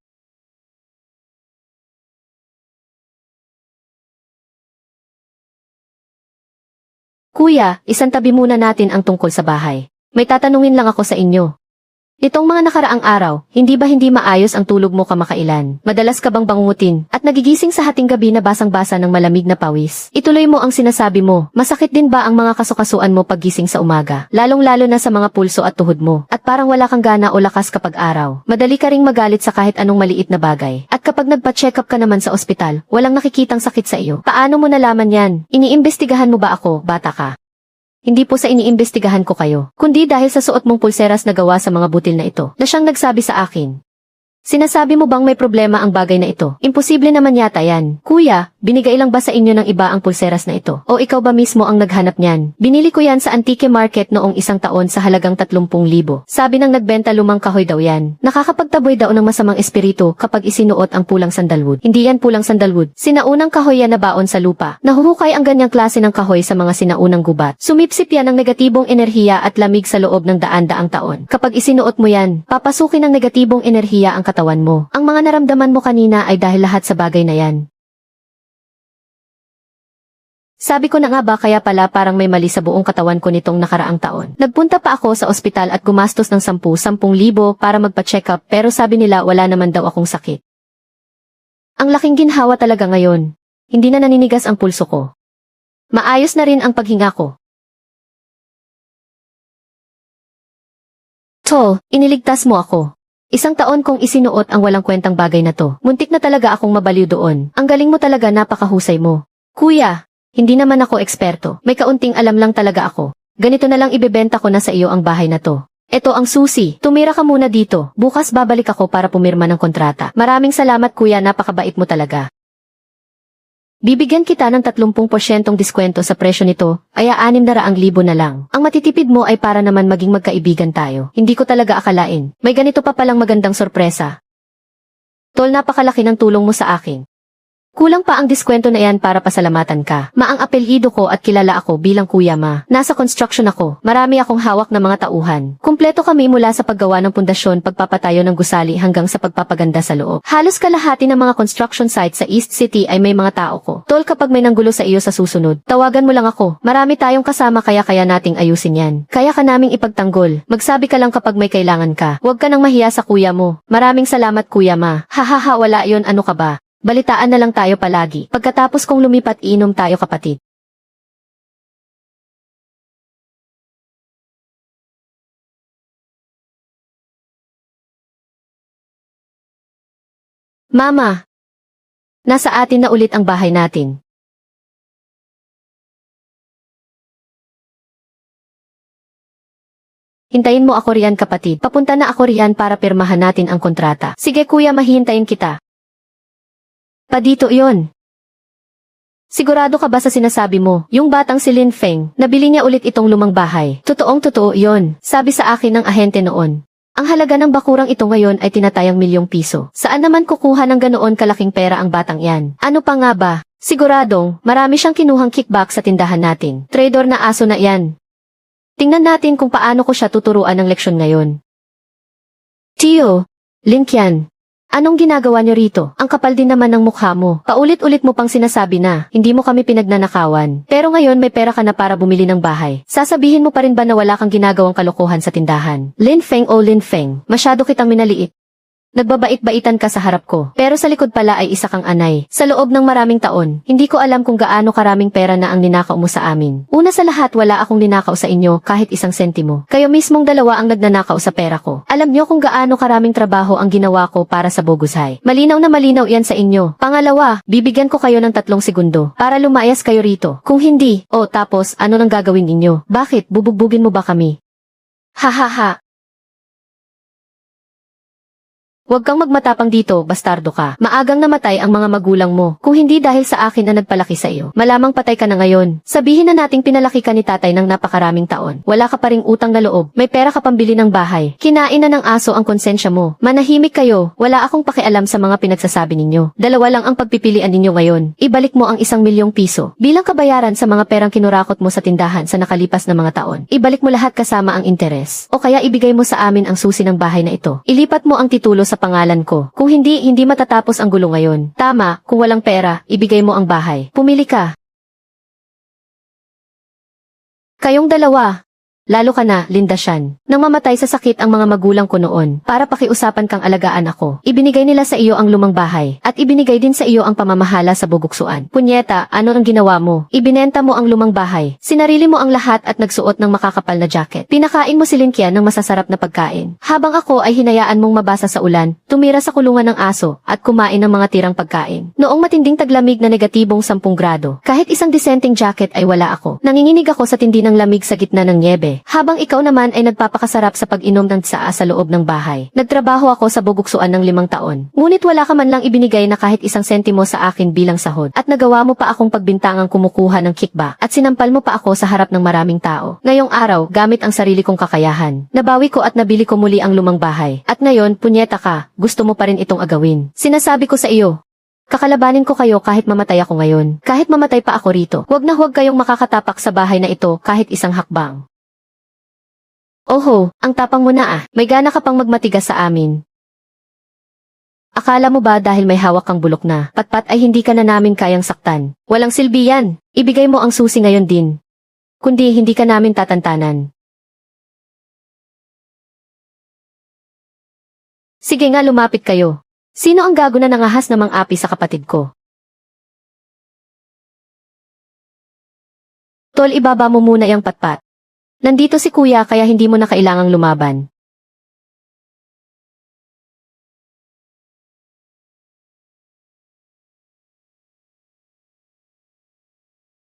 Kuya, isantabi muna natin ang tungkol sa bahay. May tatanungin lang ako sa inyo. Itong mga nakaraang araw, hindi ba hindi maayos ang tulog mo kamakailan? Madalas ka bang bangungutin at nagigising sa hating gabi na basang-basa ng malamig na pawis? Ituloy mo ang sinasabi mo. Masakit din ba ang mga kasukasuan mo paggising sa umaga? Lalong-lalo na sa mga pulso at tuhod mo. At parang wala kang gana o lakas kapag araw. Madali ka ring magalit sa kahit anong maliit na bagay. At kapag nagpa-check up ka naman sa ospital, walang nakikitang sakit sa iyo. Paano mo nalaman yan? Iniimbestigahan mo ba ako, bata ka? Hindi po sa iniimbestigahan ko kayo, kundi dahil sa suot mong pulseras na gawa sa mga butil na ito, na siyang nagsabi sa akin. Sinasabi mo bang may problema ang bagay na ito? Imposible naman yata yan. Kuya, binigay lang ba sa inyo ng iba ang pulseras na ito? O ikaw ba mismo ang naghanap niyan? Binili ko yan sa antique market noong isang taon sa halagang 30,000. Sabi ng nagbenta lumang kahoy daw yan. Nakakapagtaboy daw ng masamang espiritu kapag isinuot ang pulang sandalwood. Hindi yan pulang sandalwood. Sinaunang kahoy yan na baon sa lupa. Nahuhukay ang ganyang klase ng kahoy sa mga sinaunang gubat. Sumipsip yan ng negatibong enerhiya at lamig sa loob ng daan-daang taon. Kapag isinuot mo yan, papasukin ng negatibong enerhiya ang katawan mo. Ang mga naramdaman mo kanina ay dahil lahat sa bagay na yan. Sabi ko na nga ba kaya pala parang may mali sa buong katawan ko nitong nakaraang taon. Nagpunta pa ako sa ospital at gumastos ng 10,000 para magpa-check up pero sabi nila wala naman daw akong sakit. Ang laking ginhawa talaga ngayon. Hindi na naninigas ang pulso ko. Maayos na rin ang paghinga ko. Tol, iniligtas mo ako. 1 taon kong isinuot ang walang kwentang bagay na to. Muntik na talaga akong mabaliw doon. Ang galing mo talaga, napakahusay mo. Kuya, hindi naman ako eksperto. May kaunting alam lang talaga ako. Ganito na lang ibebenta ko na sa iyo ang bahay na to. Ito ang susi. Tumira ka muna dito. Bukas babalik ako para pumirma ng kontrata. Maraming salamat kuya, napakabait mo talaga. Bibigyan kita ng 30% diskwento sa presyo nito, kaya 600,000 na lang. Ang matitipid mo ay para naman maging magkaibigan tayo. Hindi ko talaga akalain. May ganito pa palang magandang sorpresa. Tol, napakalaki ng tulong mo sa akin. Kulang pa ang diskwento na yan para pasalamatan ka. Maang apelyido ko at kilala ako bilang Kuya Ma. Nasa construction ako. Marami akong hawak na mga tauhan. Kumpleto kami mula sa paggawa ng pundasyon, pagpapatayo ng gusali hanggang sa pagpapaganda sa loob. Halos kalahati ng mga construction site sa East City ay may mga tao ko. Tol, kapag may nanggulo sa iyo sa susunod, tawagan mo lang ako. Marami tayong kasama kaya nating ayusin yan. Kaya ka naming ipagtanggol. Magsabi ka lang kapag may kailangan ka. Huwag ka nang mahiya sa kuya mo. Maraming salamat Kuya Ma. Hahaha, wala yon, ano ka ba? Balitaan na lang tayo palagi. Pagkatapos kong lumipat, inom tayo kapatid. Mama, nasa atin na ulit ang bahay natin. Hintayin mo ako riyan kapatid. Papunta na ako riyan para pirmahan natin ang kontrata. Sige kuya, mahihintayin kita. Pa dito yon. Sigurado ka ba sa sinasabi mo? Yung batang si Lin Feng, nabili niya ulit itong lumang bahay. Totoong-totoo yon, sabi sa akin ng ahente noon. Ang halaga ng bakurang ito ngayon ay tinatayang ₱1,000,000. Saan naman kukuha ng ganoon kalaking pera ang batang yan? Ano pa nga ba? Siguradong, marami siyang kinuhang kickback sa tindahan natin. Trader na aso na yan. Tingnan natin kung paano ko siya tuturuan ng leksyon ngayon. Tio, Lin Qian. Anong ginagawa niyo rito? Ang kapal din naman ng mukha mo. Paulit-ulit mo pang sinasabi na, hindi mo kami pinagnanakawan. Pero ngayon may pera ka na para bumili ng bahay. Sasabihin mo pa rin ba na wala kang ginagawang kalokohan sa tindahan? Lin Feng o Lin Feng, masyado kitang minaliit. Nagbabait-baitan ka sa harap ko, pero sa likod pala ay isa kang anay. Sa loob ng maraming taon, hindi ko alam kung gaano karaming pera na ang ninakaw mo sa amin. Una sa lahat, wala akong ninakaw sa inyo kahit 1 sentimo. Kayo mismong dalawa ang nagnanakaw sa pera ko. Alam niyo kung gaano karaming trabaho ang ginawa ko para sa Bogushay. Malinaw na malinaw yan sa inyo. Pangalawa, bibigyan ko kayo ng 3 segundo para lumayas kayo rito. Kung hindi, tapos ano nang gagawin ninyo? Bakit, bubugbugin mo ba kami? Hahaha. Huwag kang magmatapang dito, bastardo ka. Maagang namatay ang mga magulang mo. Kung hindi dahil sa akin na nagpalaki sa iyo, malamang patay ka na ngayon. Sabihin na nating pinalaki ka ni tatay ng napakaraming taon. Wala ka pa ring utang na loob. May pera ka pambili ng bahay. Kinain na ng aso ang konsensya mo. Manahimik kayo. Wala akong pakialam sa mga pinagsasabi ninyo. Dalawa lang ang pagpipilian ninyo ngayon. Ibalik mo ang ₱1,000,000 bilang kabayaran sa mga perang kinurakot mo sa tindahan sa nakalipas na mga taon. Ibalik mo lahat kasama ang interes. O kaya ibigay mo sa amin ang susi ng bahay na ito. Ilipat mo ang titulo sa pangalan ko. Kung hindi matatapos ang gulo ngayon. Tama, kung walang pera, ibigay mo ang bahay. Pumili ka. Kayong dalawa. Lalo ka na, Linda Shan. Nang mamatay sa sakit ang mga magulang ko noon, para pakiusapan kang alagaan ako, ibinigay nila sa iyo ang lumang bahay, at ibinigay din sa iyo ang pamamahala sa buguksuan. Punyeta, ano ang ginawa mo? Ibinenta mo ang lumang bahay, sinarili mo ang lahat at nagsuot ng makakapal na jacket. Pinakain mo si Lin Qian ng masasarap na pagkain. Habang ako ay hinayaan mong mabasa sa ulan, tumira sa kulungan ng aso, at kumain ng mga tirang pagkain. Noong matinding taglamig na negatibong 10 grado, kahit isang disenteng jacket ay wala ako. Nanginginig ako sa tindi ng lamig sa gitna ng nyebe. Habang ikaw naman ay nagpapakasarap sa pag-inom ng tsaa sa loob ng bahay. Nagtrabaho ako sa buguksuan ng 5 taon. Ngunit wala ka man lang ibinigay na kahit 1 sentimo sa akin bilang sahod. At nagawa mo pa akong pagbintangang kumukuha ng kickback. At sinampal mo pa ako sa harap ng maraming tao. Ngayong araw, gamit ang sarili kong kakayahan, nabawi ko at nabili ko muli ang lumang bahay. At ngayon, punyeta ka, gusto mo pa rin itong agawin. Sinasabi ko sa iyo, kakalabanin ko kayo kahit mamatay ako ngayon. Kahit mamatay pa ako rito. Huwag na huwag kayong makakatapak sa bahay na ito kahit isang hakbang. Oho, ang tapang mo na ah. May gana ka pang magmatigas sa amin. Akala mo ba dahil may hawak kang bulok na patpat ay hindi ka na namin kayang saktan? Walang silbi yan. Ibigay mo ang susi ngayon din. Kundi hindi ka namin tatantanan. Sige nga, lumapit kayo. Sino ang gago na nangahas namang api sa kapatid ko? Tol, ibaba mo muna yang patpat. Nandito si kuya kaya hindi mo na kailangang lumaban.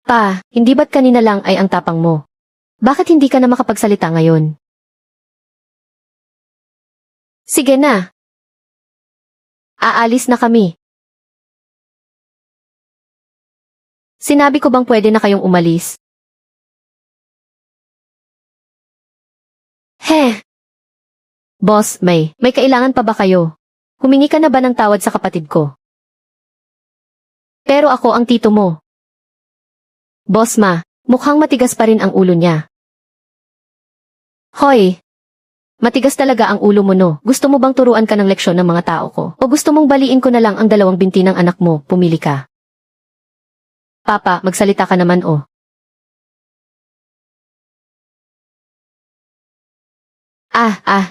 Pa, hindi ba't kanina lang ay ang tapang mo? Bakit hindi ka na makapagsalita ngayon? Sige na. Aalis na kami. Sinabi ko bang pwede na kayong umalis? Heh. Boss, may kailangan pa ba kayo? Humingi ka na ba ng tawad sa kapatid ko? Pero ako ang tito mo. Boss ma, mukhang matigas pa rin ang ulo niya. Hoy! Matigas talaga ang ulo mo no. Gusto mo bang turuan ka ng leksyon ng mga tao ko? O gusto mong baliin ko na lang ang 2 binti ng anak mo? Pumili ka. Papa, magsalita ka naman oh.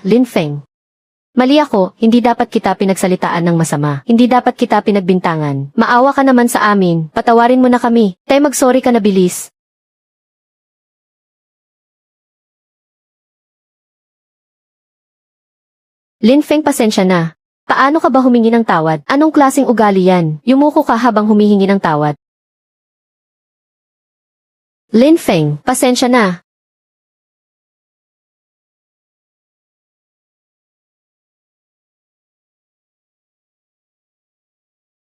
Lin Feng. Mali ako, hindi dapat kita pinagsalitaan ng masama. Hindi dapat kita pinagbintangan. Maawa ka naman sa amin, patawarin mo na kami. Tay, mag-sorry ka na bilis. Lin Feng, pasensya na. Paano ka ba humingi ng tawad? Anong klaseng ugali yan? Yumuko ka habang humihingi ng tawad. Lin Feng, pasensya na.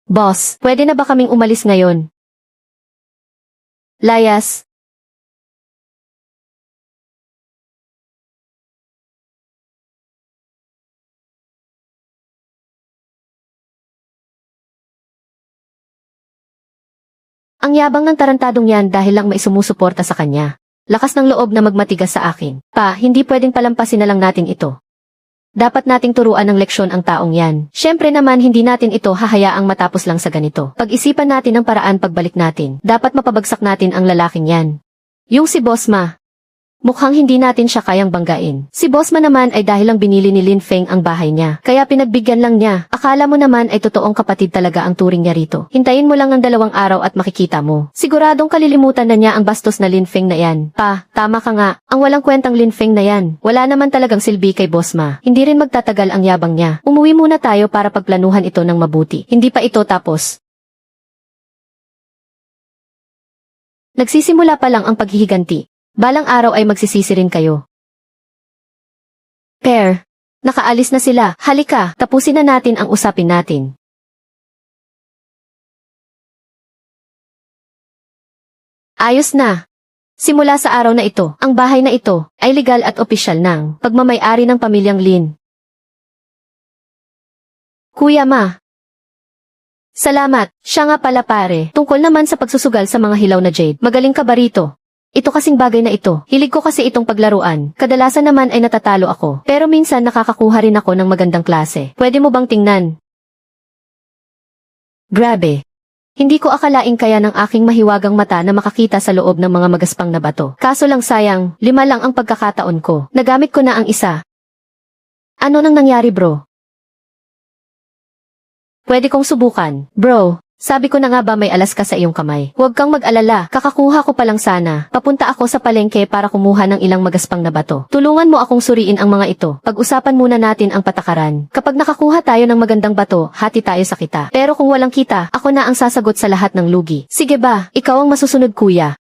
Boss, pwede na ba kaming umalis ngayon? Layas. Ang yabang ng tarantadong yan dahil lang may sumusuporta sa kanya. Lakas ng loob na magmatigas sa akin. Pa, hindi pwedeng palampasin na lang natin ito. Dapat nating turuan ng leksyon ang taong yan. Siyempre naman hindi natin ito hahayaang matapos lang sa ganito. Pag-isipan natin ang paraan pagbalik natin. Dapat mapabagsak natin ang lalaking yan. Yung si Boss Ma. Mukhang hindi natin siya kayang banggain. Si Boss Ma naman ay dahil lang binili ni Lin Feng ang bahay niya. Kaya pinagbigyan lang niya. Akala mo naman ay totoong kapatid talaga ang turing niya rito. Hintayin mo lang ng 2 araw at makikita mo. Siguradong kalilimutan na niya ang bastos na Lin Feng na yan. Pa, tama ka nga. Ang walang kwentang Lin Feng na yan. Wala naman talagang silbi kay Boss Ma. Hindi rin magtatagal ang yabang niya. Umuwi muna tayo para pagplanuhan ito ng mabuti. Hindi pa ito tapos. Nagsisimula pa lang ang paghihiganti. Balang araw ay magsisisi rin kayo. Pair, nakaalis na sila. Halika, tapusin na natin ang usapin natin. Ayos na. Simula sa araw na ito, ang bahay na ito ay legal at opisyal ng pagmamay-ari ng pamilyang Lin. Kuya Ma. Salamat, siya nga pala pare. Tungkol naman sa pagsusugal sa mga hilaw na jade, magaling ka ba rito? Ito kasing bagay na ito, hilig ko kasi itong paglaruan. Kadalasan naman ay natatalo ako, pero minsan nakakakuha rin ako ng magandang klase. Pwede mo bang tingnan? Grabe. Hindi ko akalaing kaya ng aking mahiwagang mata na makakita sa loob ng mga magaspang na bato. Kaso lang sayang, 5 lang ang pagkakataon ko. Nagamit ko na ang isa. Ano nang nangyari bro? Pwede kong subukan. Bro, sabi ko na nga ba may alas ka sa iyong kamay. Huwag kang mag-alala, kakakuha ko pa lang sana. Papunta ako sa palengke para kumuha ng ilang magaspang na bato. Tulungan mo akong suriin ang mga ito. Pag-usapan muna natin ang patakaran. Kapag nakakuha tayo ng magandang bato, hati tayo sa kita. Pero kung walang kita, ako na ang sasagot sa lahat ng lugi. Sige ba, ikaw ang masusunod kuya.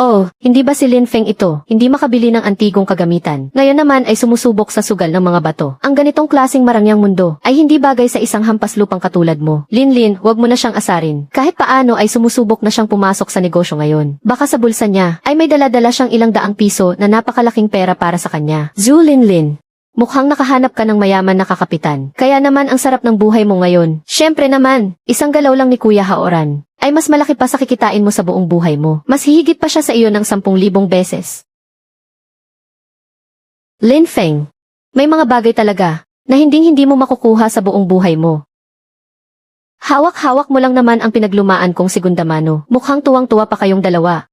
Oh, hindi ba si Lin Feng ito? Hindi makabili ng antigong kagamitan. Ngayon naman ay sumusubok sa sugal ng mga bato. Ang ganitong klaseng marangyang mundo ay hindi bagay sa isang hampas lupang katulad mo. Lin, wag mo na siyang asarin. Kahit paano ay sumusubok na siyang pumasok sa negosyo ngayon. Baka sa bulsa niya ay may dala-dala siyang ilang daang piso na napakalaking pera para sa kanya. Zhu Lin. Mukhang nakahanap ka ng mayaman na kakapitan. Kaya naman ang sarap ng buhay mo ngayon. Siyempre naman, isang galaw lang ni Kuya Haoran ay mas malaki pa sa kikitain mo sa buong buhay mo. Mas hihigit pa siya sa iyo ng 10,000 beses. Lin Feng, may mga bagay talaga na hindi mo makukuha sa buong buhay mo. Hawak-hawak mo lang naman ang pinaglumaan kong segunda mano. Mukhang tuwang-tuwa pa kayong dalawa.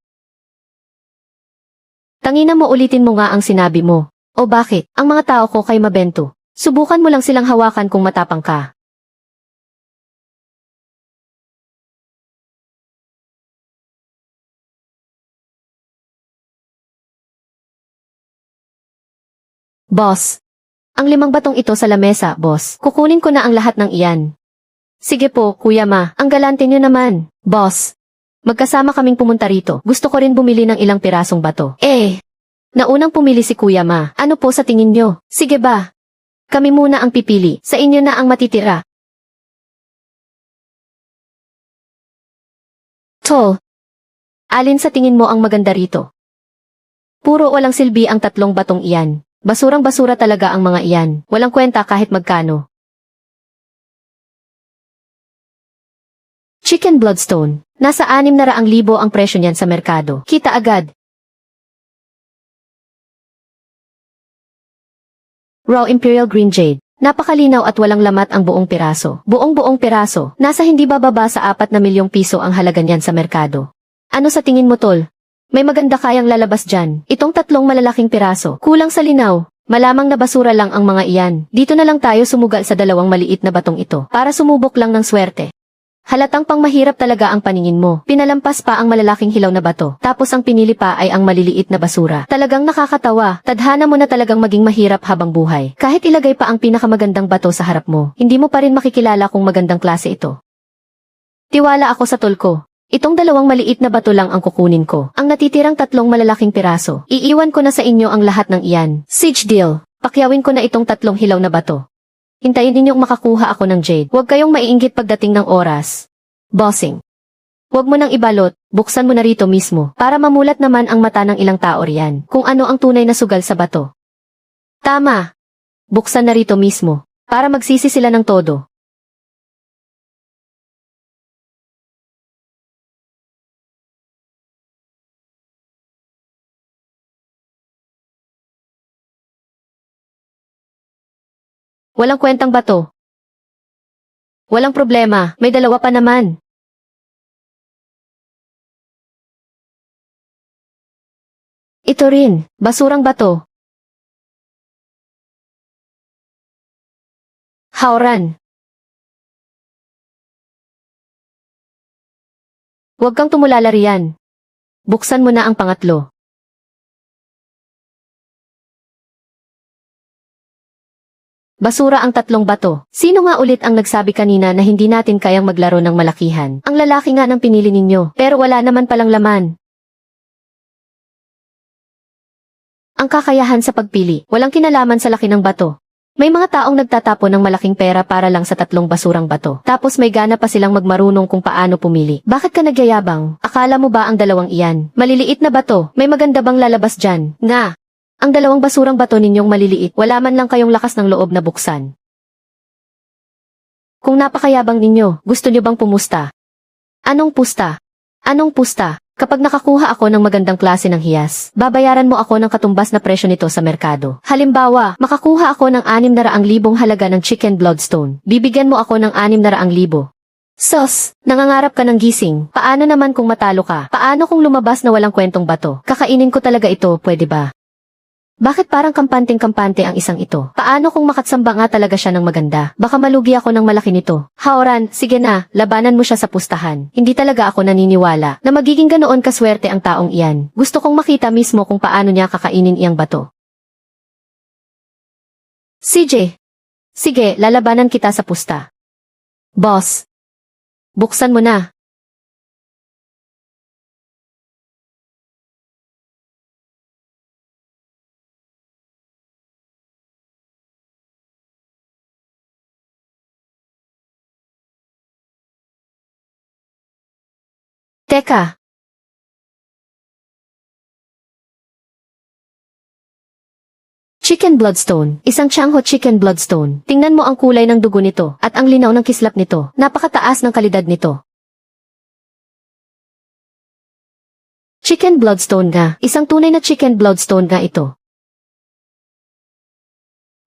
Tangina mo, ulitin mo nga ang sinabi mo. O bakit? Ang mga tao ko kay mabento. Subukan mo lang silang hawakan kung matapang ka. Boss. Ang 5 batong ito sa lamesa, boss. Kukunin ko na ang lahat ng iyan. Sige po, Kuya Ma. Ang galante niyo naman. Boss. Magkasama kaming pumunta rito. Gusto ko rin bumili ng ilang pirasong bato. Naunang pumili si Kuya Ma. Ano po sa tingin niyo? Sige ba? Kami muna ang pipili. Sa inyo na ang matitira. Tol. Alin sa tingin mo ang maganda rito? Puro walang silbi ang 3 batong iyan. Basurang-basura talaga ang mga iyan. Walang kwenta kahit magkano. Chicken Bloodstone. Nasa 600,000 ang presyo niyan sa merkado. Kita agad. Raw Imperial Green Jade. Napakalinaw at walang lamat ang buong piraso. Buong piraso. Nasa hindi bababa sa 4 na milyong piso ang halaga niyan sa merkado. Ano sa tingin mo, tol? May maganda kayang lalabas dyan. Itong 3 malalaking piraso. Kulang sa linaw. Malamang na basura lang ang mga iyan. Dito na lang tayo sumugal sa 2 maliit na batong ito. Para sumubok lang ng swerte. Halatang pang mahirap talaga ang paningin mo. Pinalampas pa ang malalaking hilaw na bato. Tapos ang pinili pa ay ang maliliit na basura. Talagang nakakatawa. Tadhana mo na talagang maging mahirap habang buhay. Kahit ilagay pa ang pinakamagandang bato sa harap mo, hindi mo pa rin makikilala kung magandang klase ito. Tiwala ako sa tol ko. Itong 2 maliit na bato lang ang kukunin ko. Ang natitirang 3 malalaking piraso, iiwan ko na sa inyo ang lahat ng iyan. Siege deal. Pakyawin ko na itong 3 hilaw na bato. Hintayin ninyong makakuha ako ng jade. Huwag kayong maiinggit pagdating ng oras. Bossing. Huwag mo nang ibalot, buksan mo na rito mismo, para mamulat naman ang mata ng ilang tao riyan, kung ano ang tunay na sugal sa bato. Tama. Buksan na rito mismo, para magsisi sila ng todo. Walang kwentang bato. Walang problema, may 2 pa naman. Ito rin, basurang bato. Hauran. Huwag kang tumulala riyan. Buksan mo na ang pangatlo. Basura ang 3 bato. Sino nga ulit ang nagsabi kanina na hindi natin kayang maglaro ng malakihan? Ang lalaki nga ng pinili ninyo, pero wala naman palang laman. Ang kakayahan sa pagpili, walang kinalaman sa laki ng bato. May mga taong nagtatapon ng malaking pera para lang sa 3 basurang bato. Tapos may gana pa silang magmarunong kung paano pumili. Bakit ka nagyayabang? Akala mo ba ang 2 iyan? Maliliit na bato, may maganda bang lalabas dyan? Nga! Ang 2 basurang bato ninyong maliliit, wala man lang kayong lakas ng loob na buksan. Kung napakayabang ninyo, gusto nyo bang pumusta? Anong pusta? Anong pusta? Kapag nakakuha ako ng magandang klase ng hiyas, babayaran mo ako ng katumbas na presyo nito sa merkado. Halimbawa, makakuha ako ng 600,000 halaga ng Chicken Bloodstone. Bibigyan mo ako ng 600,000. Sos, nangangarap ka ng gising. Paano naman kung matalo ka? Paano kung lumabas na walang kwentong bato? Kakainin ko talaga ito, pwede ba? Bakit parang kampanteng-kampante ang isang ito? Paano kung makatsamba nga talaga siya ng maganda? Baka malugi ako ng malaki nito. Haoran, sige na, labanan mo siya sa pustahan. Hindi talaga ako naniniwala na magiging ganoon kaswerte ang taong iyan. Gusto kong makita mismo kung paano niya kakainin iyang bato. CJ. Sige, lalabanan kita sa pusta. Boss. Buksan mo na. Teka. Chicken Bloodstone, isang Changhot Chicken Bloodstone. Tingnan mo ang kulay ng dugo nito at ang linaw ng kislap nito. Napakataas ng kalidad nito. Chicken Bloodstone nga, isang tunay na Chicken Bloodstone nga ito.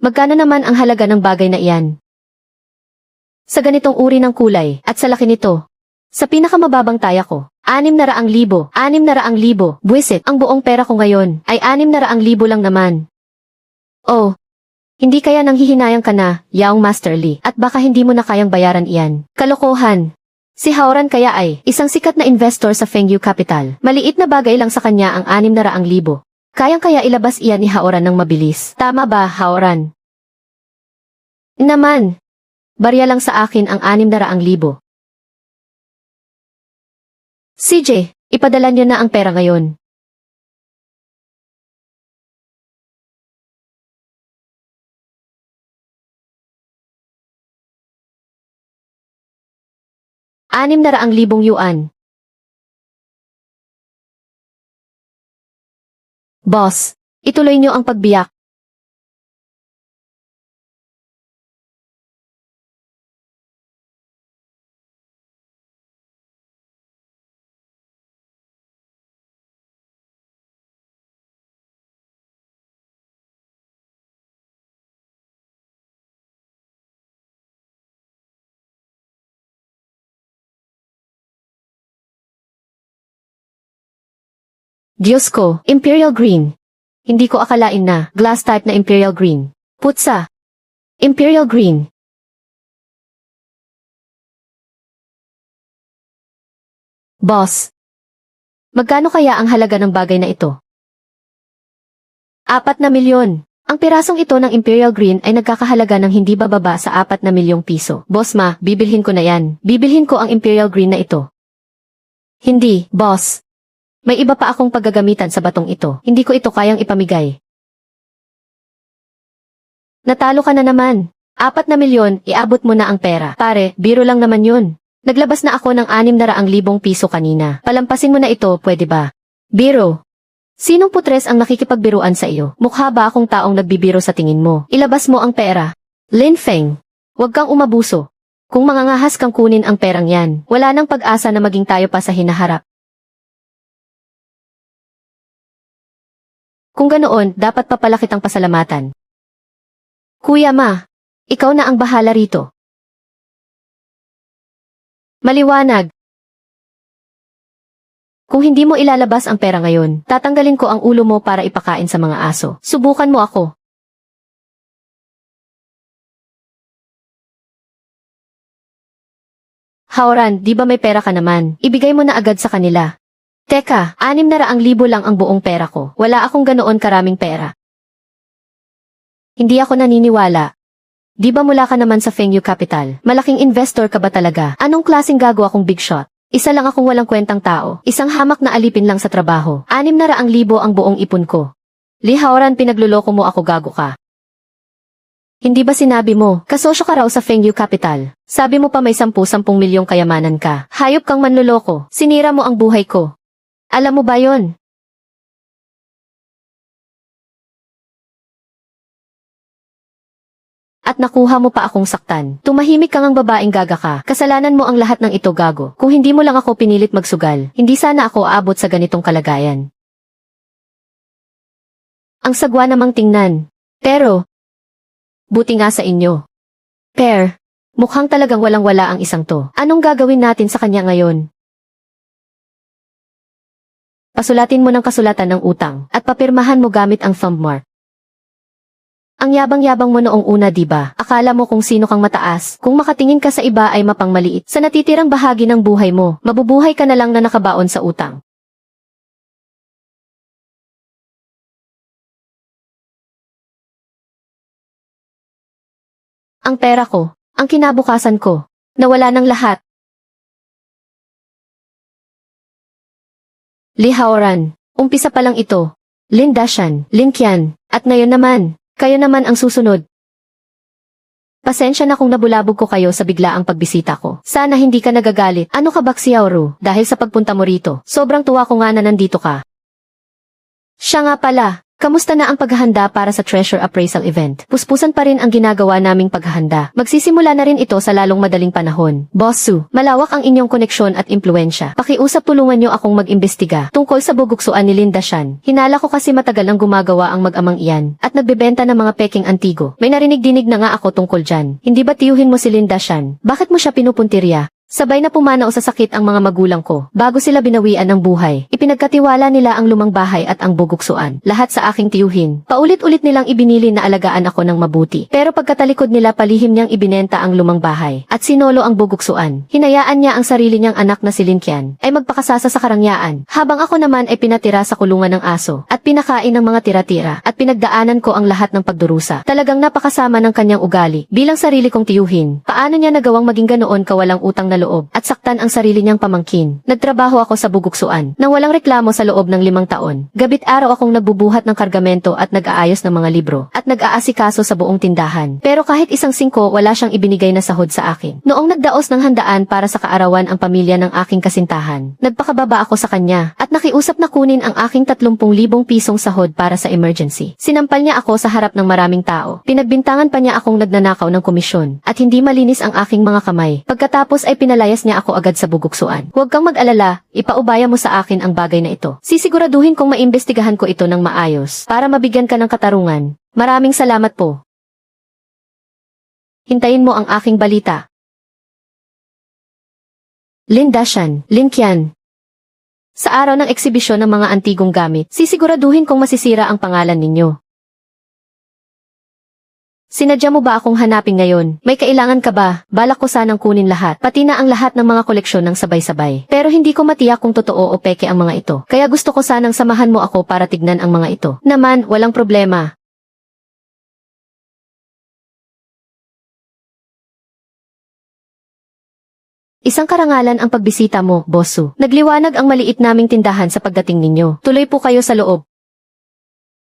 Magkano naman ang halaga ng bagay na iyan? Sa ganitong uri ng kulay, at sa laki nito. Sa pinakamababang taya ko, 600,000, 600,000, buwisit, ang buong pera ko ngayon, ay 600,000 lang naman. Oh, hindi kaya nanghihinayang ka na, Yaong Master Li, at baka hindi mo na kayang bayaran iyan. Kalokohan. Si Haoran kaya ay isang sikat na investor sa Fengyu Capital. Maliit na bagay lang sa kanya ang 600,000. Kayang-kaya ilabas iyan ni Haoran ng mabilis. Tama ba, Haoran? Naman. Barya lang sa akin ang 600,000. CJ, ipadala niyo na ang pera ngayon. ₱600,000. Boss, ituloy niyo ang pagbiyak. Diyos ko, Imperial Green. Hindi ko akalain na glass type na Imperial Green. Putsa. Imperial Green. Boss. Magkano kaya ang halaga ng bagay na ito? 4 na milyon. Ang pirasong ito ng Imperial Green ay nagkakahalaga ng hindi bababa sa 4 na milyong piso. Boss ma, bibilhin ko na yan. Bibilhin ko ang Imperial Green na ito. Hindi, boss. May iba pa akong paggagamitan sa batong ito. Hindi ko ito kayang ipamigay. Natalo ka na naman. 4 na milyon, iabot mo na ang pera. Pare, biro lang naman yun. Naglabas na ako ng 600,000 piso kanina. Palampasin mo na ito, pwede ba? Biro. Sinong putres ang nakikipagbiruan sa iyo? Mukha ba akong taong nagbibiro sa tingin mo? Ilabas mo ang pera. Lin Feng, huwag kang umabuso. Kung mangangahas kang kunin ang perang yan, wala nang pag-asa na maging tayo pa sa hinaharap. Kung ganoon, dapat pa pala kitang pasalamatan. Kuya Ma, ikaw na ang bahala rito. Maliwanag. Kung hindi mo ilalabas ang pera ngayon, tatanggalin ko ang ulo mo para ipakain sa mga aso. Subukan mo ako. Haoran, di ba may pera ka naman? Ibigay mo na agad sa kanila. Teka, 600,000 lang ang buong pera ko. Wala akong ganoon karaming pera. Hindi ako naniniwala. Di ba mula ka naman sa Fengyu Capital? Malaking investor ka ba talaga? Anong klaseng gago akong big shot? Isa lang akong walang kwentang tao. Isang hamak na alipin lang sa trabaho. 600,000 ang buong ipon ko. Li Haoran, pinagluloko mo ako, gago ka. Hindi ba sinabi mo, kasosyo ka raw sa Fengyu Capital? Sabi mo pa may 10 milyong kayamanan ka. Hayop kang manluloko. Sinira mo ang buhay ko. Alam mo ba yon? At nakuha mo pa akong saktan. Tumahimik kang ang babaeng gaga ka. Kasalanan mo ang lahat ng ito, gago. Kung hindi mo lang ako pinilit magsugal, hindi sana ako aabot sa ganitong kalagayan. Ang sagwa namang tingnan. Pero, buti nga sa inyo. Per, mukhang talagang walang-wala ang isang to. Anong gagawin natin sa kanya ngayon? Pasulatin mo ng kasulatan ng utang at papirmahan mo gamit ang thumb mark. Ang yabang-yabang mo noong una, diba? Akala mo kung sino kang mataas. Kung makatingin ka sa iba ay mapangmaliit. Sa natitirang bahagi ng buhay mo, mabubuhay ka na lang na nakabaon sa utang. Ang pera ko, ang kinabukasan ko, nawala ng lahat. Li Haoran, umpisa pa lang ito. Lin Dashan, Lin Qian, at ngayon naman, kayo naman ang susunod. Pasensya na kung nabulabog ko kayo sa biglaang pagbisita ko. Sana hindi ka nagagalit. Ano ka ba, Xiaoru? Dahil sa pagpunta mo rito, sobrang tuwa ko nga na nandito ka. Siya nga pala, Kamusta na ang paghahanda para sa treasure appraisal event? Puspusan pa rin ang ginagawa naming paghahanda. Magsisimula na rin ito sa lalong madaling panahon. Boss Su, malawak ang inyong koneksyon at impluensya. Pakiusap tulungan niyo akong mag-imbestiga tungkol sa buguksuan ni Linda Shan. Hinala ko kasi matagal nang gumagawa ang mag-amang iyan at nagbebenta ng mga peking antigo. May narinig-dinig na nga ako tungkol dyan. Hindi ba tiyuhin mo si Linda Shan? Bakit mo siya pinupuntirya? Sabay na pumanaw sa sakit ang mga magulang ko bago sila binawian ng buhay. Ipinagkatiwala nila ang lumang bahay at ang buguksuan. Lahat sa aking tiyuhin. Paulit-ulit nilang ibinili na alagaan ako ng mabuti. Pero pagkatalikod nila palihim niyang ibinenta ang lumang bahay at sinolo ang buguksuan. Hinayaan niya ang sarili niyang anak na si Lin Qian ay magpakasasa sa karangyaan. Habang ako naman ay pinatira sa kulungan ng aso at pinakain ng mga tira-tira at pinagdaanan ko ang lahat ng pagdurusa. Talagang napakasama ng kanyang ugali. Bilang sarili kong tiyuhin, paano niya nagawang maging ganoon kawalang utang na loob at saktan ang sarili niyang pamangkin. Nagtrabaho ako sa buguksuan nang walang reklamo sa loob ng 5 taon. Gabit-araw akong nagbubuhat ng kargamento at nag-aayos ng mga libro at nag-aasikaso sa buong tindahan. Pero kahit isang singko wala siyang ibinigay na sahod sa akin. Noong nagdaos ng handaan para sa kaarawan ang pamilya ng aking kasintahan, nagpakababa ako sa kanya at nakiusap na kunin ang aking 30,000 pisong sahod para sa emergency. Sinampal niya ako sa harap ng maraming tao. Pinagbintangan pa niya akong nagnanakaw ng komisyon at hindi malinis ang aking mga kamay. Pagkatapos ay pinalayas niya ako agad sa buguksuan. Huwag kang mag-alala, ipaubaya mo sa akin ang bagay na ito. Sisiguraduhin kong maimbestigahan ko ito ng maayos para mabigyan ka ng katarungan. Maraming salamat po. Hintayin mo ang aking balita. Linda Shan, Lin Qian. Sa araw ng eksibisyon ng mga antigong gamit, sisiguraduhin kong masisira ang pangalan ninyo. Sinadya mo ba akong hanapin ngayon? May kailangan ka ba? Balak ko sanang kunin lahat, pati na ang lahat ng mga koleksyon ng sabay-sabay. Pero hindi ko matiyak kung totoo o peke ang mga ito. Kaya gusto ko sanang samahan mo ako para tignan ang mga ito. Naman, walang problema. Isang karangalan ang pagbisita mo, Boss Su. Nagliwanag ang maliit naming tindahan sa pagdating ninyo. Tuloy po kayo sa loob.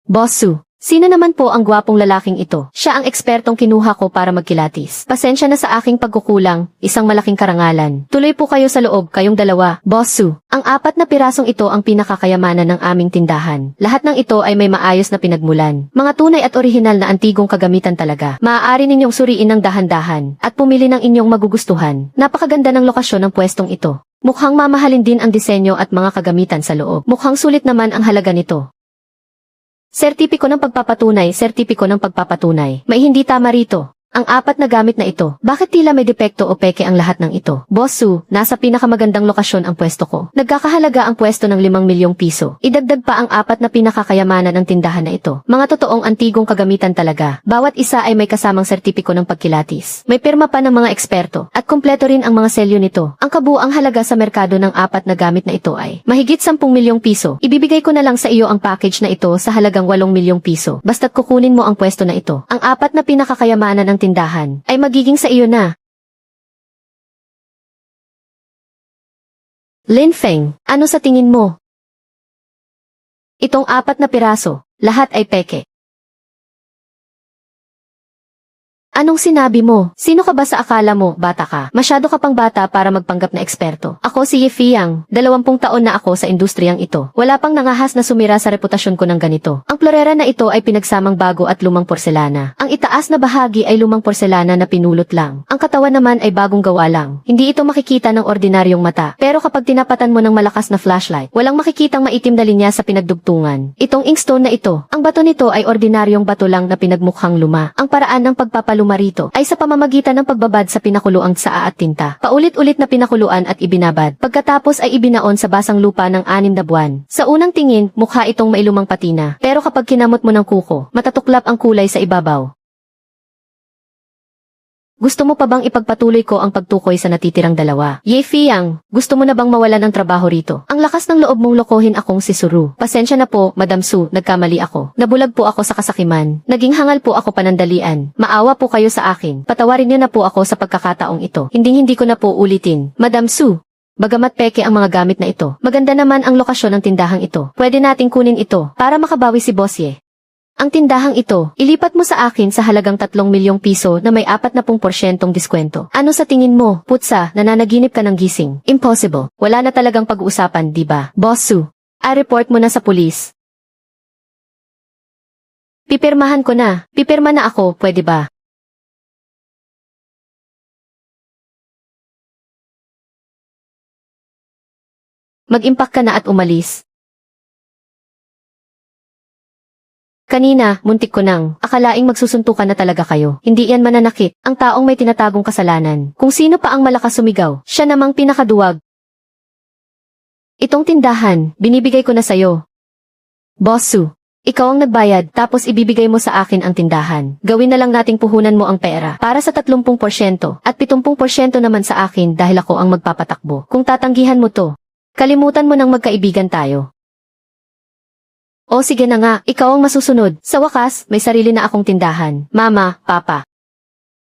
Boss Su. Sino naman po ang gwapong lalaking ito? Siya ang ekspertong kinuha ko para magkilatis. Pasensya na sa aking pagkukulang, isang malaking karangalan. Tuloy po kayo sa loob, kayong dalawa. Boss Su, ang 4 na pirasong ito ang pinakakayamanan ng aming tindahan. Lahat ng ito ay may maayos na pinagmulan. Mga tunay at orihinal na antigong kagamitan talaga. Maaari ninyong suriin ng dahan-dahan at pumili ng inyong magugustuhan. Napakaganda ng lokasyon ng pwestong ito. Mukhang mamahalin din ang disenyo at mga kagamitan sa loob. Mukhang sulit naman ang halaga nito. Sertipiko ng pagpapatunay. May hindi tama rito. Ang 4 na gamit na ito, bakit tila may depekto o peke ang lahat ng ito? Boss Su, nasa pinakamagandang lokasyon ang pwesto ko. Nagkakahalaga ang pwesto ng 5 milyong piso. Idagdag pa ang 4 na pinakakayamanan ng tindahan na ito. Mga totoong antigong kagamitan talaga. Bawat isa ay may kasamang sertipiko ng pagkilatis. May pirma pa ng mga eksperto. At kumpleto rin ang mga selyo nito. Ang kabuuang halaga sa merkado ng 4 na gamit na ito ay mahigit 10 milyong piso. Ibibigay ko na lang sa iyo ang package na ito sa halagang 8 milyong piso. Basta't kukunin mo ang pwesto na ito. Ang 4 na pinakakayamanan ng tindahan ay magiging sa iyo na. Lin Feng, ano sa tingin mo? Itong 4 na piraso, lahat ay peke. Anong sinabi mo? Sino ka ba sa akala mo, bata ka? Masyado ka pang bata para magpanggap na eksperto. Ako si Ye Fiyang, 20 taon na ako sa industriyang ito. Wala pang nangahas na sumira sa reputasyon ko ng ganito. Ang florera na ito ay pinagsamang bago at lumang porselana. Ang itaas na bahagi ay lumang porselana na pinulot lang. Ang katawan naman ay bagong gawa lang. Hindi ito makikita ng ordinaryong mata. Pero kapag tinapatan mo ng malakas na flashlight, walang makikitang maitim na linya sa pinagdugtungan. Itong inkstone na ito, ang bato nito ay ordinaryong bato lang na pinagmukhang luma. Ang paraan ng pagpapaluma marito ay sa pamamagitan ng pagbabad sa pinakuluang tsaa at tinta. Paulit-ulit na pinakuluan at ibinabad. Pagkatapos ay ibinaon sa basang lupa ng 6 na buwan. Sa unang tingin, mukha itong mailumang patina. Pero kapag kinamot mo ng kuko, matatuklap ang kulay sa ibabaw. Gusto mo pa bang ipagpatuloy ko ang pagtukoy sa natitirang 2? Ye Fiyang, gusto mo na bang mawalan ng trabaho rito? Ang lakas ng loob mong lokohin akong si Suru. Pasensya na po, Madam Su, nagkamali ako. Nabulag po ako sa kasakiman. Naging hangal po ako panandalian. Maawa po kayo sa akin. Patawarin niyo na po ako sa pagkakataong ito. Hindi ko na po ulitin. Madam Su, bagamat peke ang mga gamit na ito, maganda naman ang lokasyon ng tindahang ito. Pwede nating kunin ito para makabawi si Boss Ye. Ang tindahang ito, ilipat mo sa akin sa halagang 3 milyong piso na may 40% diskwento. Ano sa tingin mo, putsa, nananaginip ka ng gising? Impossible. Wala na talagang pag-uusapan, di ba? Boss Su, report mo na sa pulis. Pipirmahan ko na. Pipirma na ako, pwede ba? Mag-impact ka na at umalis. Kanina, muntik ko nang, akalaing magsusuntukan na talaga kayo. Hindi yan mananakit, ang taong may tinatagong kasalanan. Kung sino pa ang malakas sumigaw, siya namang pinakaduwag. Itong tindahan, binibigay ko na sayo. Boss Su, ikaw ang nagbayad, tapos ibibigay mo sa akin ang tindahan. Gawin na lang nating puhunan mo ang pera, para sa 30%, at 70% naman sa akin dahil ako ang magpapatakbo. Kung tatanggihan mo to, kalimutan mo nang magkaibigan tayo. O sige na nga, ikaw ang masusunod. Sa wakas, may sarili na akong tindahan. Mama, Papa.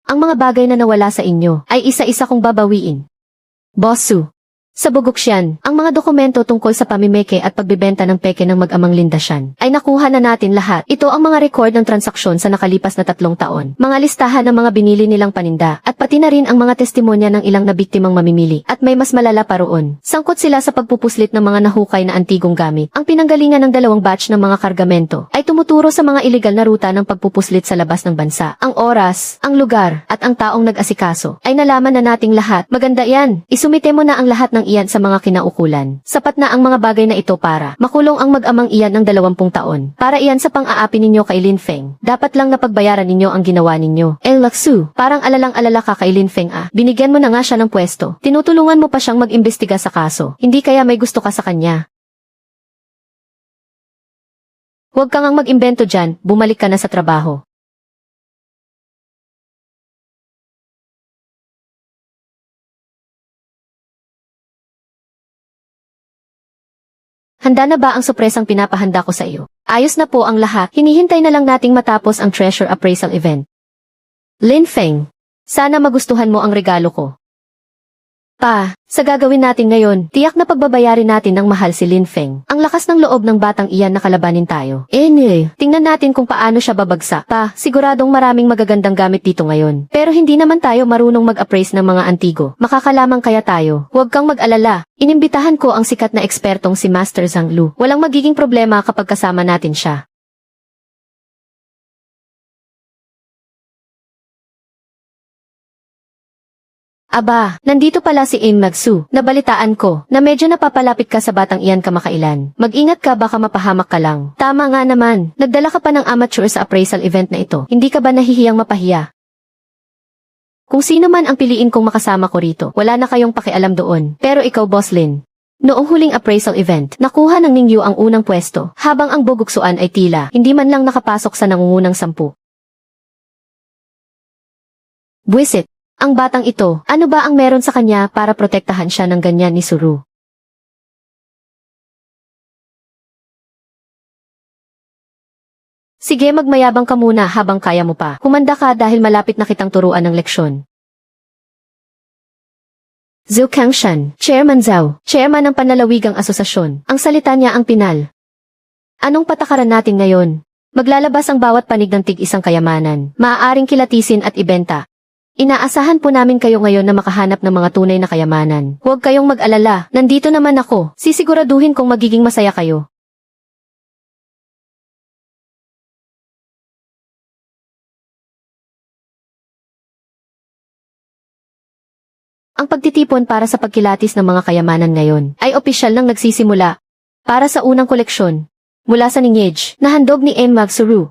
Ang mga bagay na nawala sa inyo ay isa-isa kong babawiin. Boss Su. Sa Buguksyan, ang mga dokumento tungkol sa pamimeke at pagbibenta ng peke ng mag-amang Lindasyan ay nakuha na natin lahat. Ito ang mga record ng transaksyon sa nakalipas na 3 taon. Mga listahan ng mga binili nilang paninda at pati na rin ang mga testimonya ng ilang na biktimang mamimili. At may mas malala pa roon. Sangkot sila sa pagpupuslit ng mga nahukay na antigong gamit. Ang pinanggalingan ng 2 batch ng mga kargamento ay tumuturo sa mga iligal na ruta ng pagpupuslit sa labas ng bansa. Ang oras, ang lugar, at ang taong nag-asikaso ay nalaman na nating lahat. Maganda yan. Isumite mo na ang lahat ng iyan sa mga kinaukulan. Sapat na ang mga bagay na ito para makulong ang mag-amang iyan ng 20 taon. Para iyan sa pang-aapi ninyo kay Lin Feng. Dapat lang napagbayaran ninyo ang ginawa ninyo. El Laksu, parang alalang-alala ka kay Lin Feng ah. Binigyan mo na nga siya ng pwesto. Tinutulungan mo pa siyang mag-imbestiga sa kaso. Hindi kaya may gusto ka sa kanya. Huwag kang ang mag-imbento dyan, bumalik ka na sa trabaho. Handa na ba ang sorpresang pinapahanda ko sa iyo? Ayos na po ang lahat, hinihintay na lang nating matapos ang treasure appraisal event. Lin Feng, sana magustuhan mo ang regalo ko. Pa, sa gagawin natin ngayon, tiyak na pagbabayarin natin ng mahal si Lin Feng. Ang lakas ng loob ng batang iyan na kalabanin tayo. Tingnan natin kung paano siya babagsak. Pa, siguradong maraming magagandang gamit dito ngayon. Pero hindi naman tayo marunong mag-appraise ng mga antigo. Makakalamang kaya tayo. Huwag kang mag-alala. Inimbitahan ko ang sikat na ekspertong si Master Zhang Lu. Walang magiging problema kapag kasama natin siya. Aba, nandito pala si Im Magsu. Nabalitaan ko na medyo napapalapit ka sa batang iyan kamakailan. Mag-ingat ka baka mapahamak ka lang. Tama nga naman, nagdala ka pa ng amateur sa appraisal event na ito. Hindi ka ba nahihiyang mapahiya? Kung sino man ang piliin kong makasama ko rito, wala na kayong pakialam doon. Pero ikaw, Boss Lin. Noong huling appraisal event, nakuha ng Ningyu ang unang pwesto, habang ang Buguksuan ay tila, hindi man lang nakapasok sa nangungunang 10. Buwisit. Ang batang ito, ano ba ang meron sa kanya para protektahan siya ng ganyan ni Suru? Sige, magmayabang ka muna habang kaya mo pa. Humanda ka dahil malapit na kitang turuan ng leksyon. Zhou Kangshan, Chairman Zhao, Chairman ng Panlalawigang Asosasyon. Ang salita niya ang pinal. Anong patakaran natin ngayon? Maglalabas ang bawat panig ng tig-isang kayamanan. Maaaring kilatisin at ibenta. Inaasahan po namin kayo ngayon na makahanap ng mga tunay na kayamanan. Huwag kayong mag-alala, nandito naman ako. Sisiguraduhin kong magiging masaya kayo. Ang pagtitipon para sa pagkilatis ng mga kayamanan ngayon ay opisyal nang nagsisimula para sa unang koleksyon mula sa Ningej na handog ni M. Magsuru.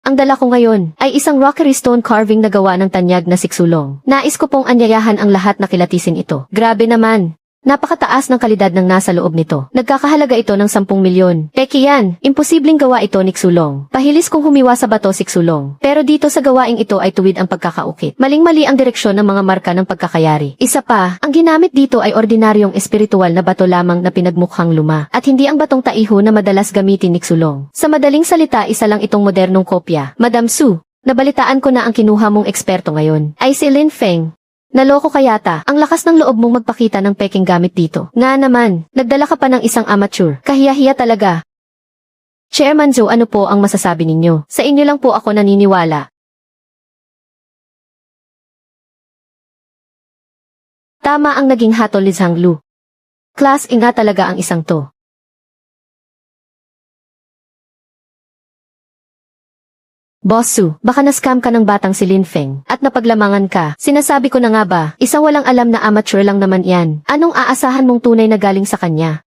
Ang dala ko ngayon ay isang rockery stone carving na gawa ng tanyag na siksulong. Nais ko pong anyayahan ang lahat na kilatisin ito. Grabe naman! Napakataas ng kalidad ng nasa loob nito. Nagkakahalaga ito ng 10 milyon. Peki yan, imposibleng gawa ito ni Xulong. Pahilis kung humiwa sa bato si Xulong. Pero dito sa gawaing ito ay tuwid ang pagkakaukit. Maling-mali ang direksyon ng mga marka ng pagkakayari. Isa pa, ang ginamit dito ay ordinaryong espiritual na bato lamang na pinagmukhang luma. At hindi ang batong taiho na madalas gamitin ni Xulong. Sa madaling salita, isa lang itong modernong kopya. Madam Su, nabalitaan ko na ang kinuha mong eksperto ngayon ay si Lin Feng. Naloko ka yata, ang lakas ng loob mong magpakita ng peking gamit dito. Nga naman, nagdala ka pa ng isang amateur. Kahiya-hiya talaga. Chairman Zhou, ano po ang masasabi ninyo? Sa inyo lang po ako naniniwala. Tama ang naging hatol ni Zhang Lu. Class A nga talaga ang isang to. Boss Su, baka na-scam ka ng batang si Lin Feng at napaglamangan ka. Sinasabi ko na nga ba, isang walang alam na amateur lang naman yan. Anong aasahan mong tunay na galing sa kanya?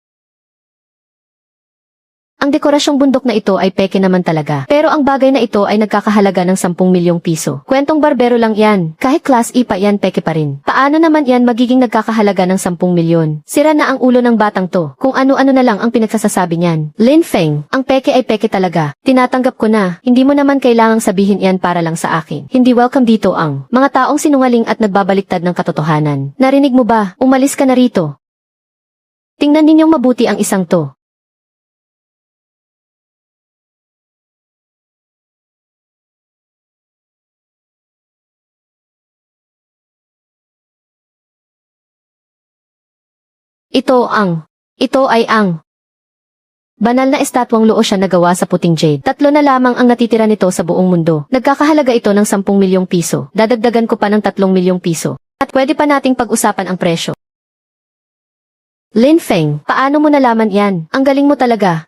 Ang dekorasyong bundok na ito ay peke naman talaga. Pero ang bagay na ito ay nagkakahalaga ng 10 milyong piso. Kwentong barbero lang yan. Kahit class E pa yan, peke pa rin. Paano naman yan magiging nagkakahalaga ng 10 milyon? Sira na ang ulo ng batang to. Kung ano-ano na lang ang pinagsasasabi niyan. Lin Feng, ang peke ay peke talaga. Tinatanggap ko na. Hindi mo naman kailangang sabihin yan para lang sa akin. Hindi welcome dito ang mga taong sinungaling at nagbabaliktad ng katotohanan. Narinig mo ba? Umalis ka na rito. Tingnan ninyong mabuti ang isang to. Ito ay ang banal na estatwang Luo-shan na gawa sa puting jade. 3 na lamang ang natitira nito sa buong mundo. Nagkakahalaga ito ng 10 milyong piso. Dadagdagan ko pa ng 3 milyong piso. At pwede pa nating pag-usapan ang presyo. Lin Feng, paano mo nalaman yan? Ang galing mo talaga.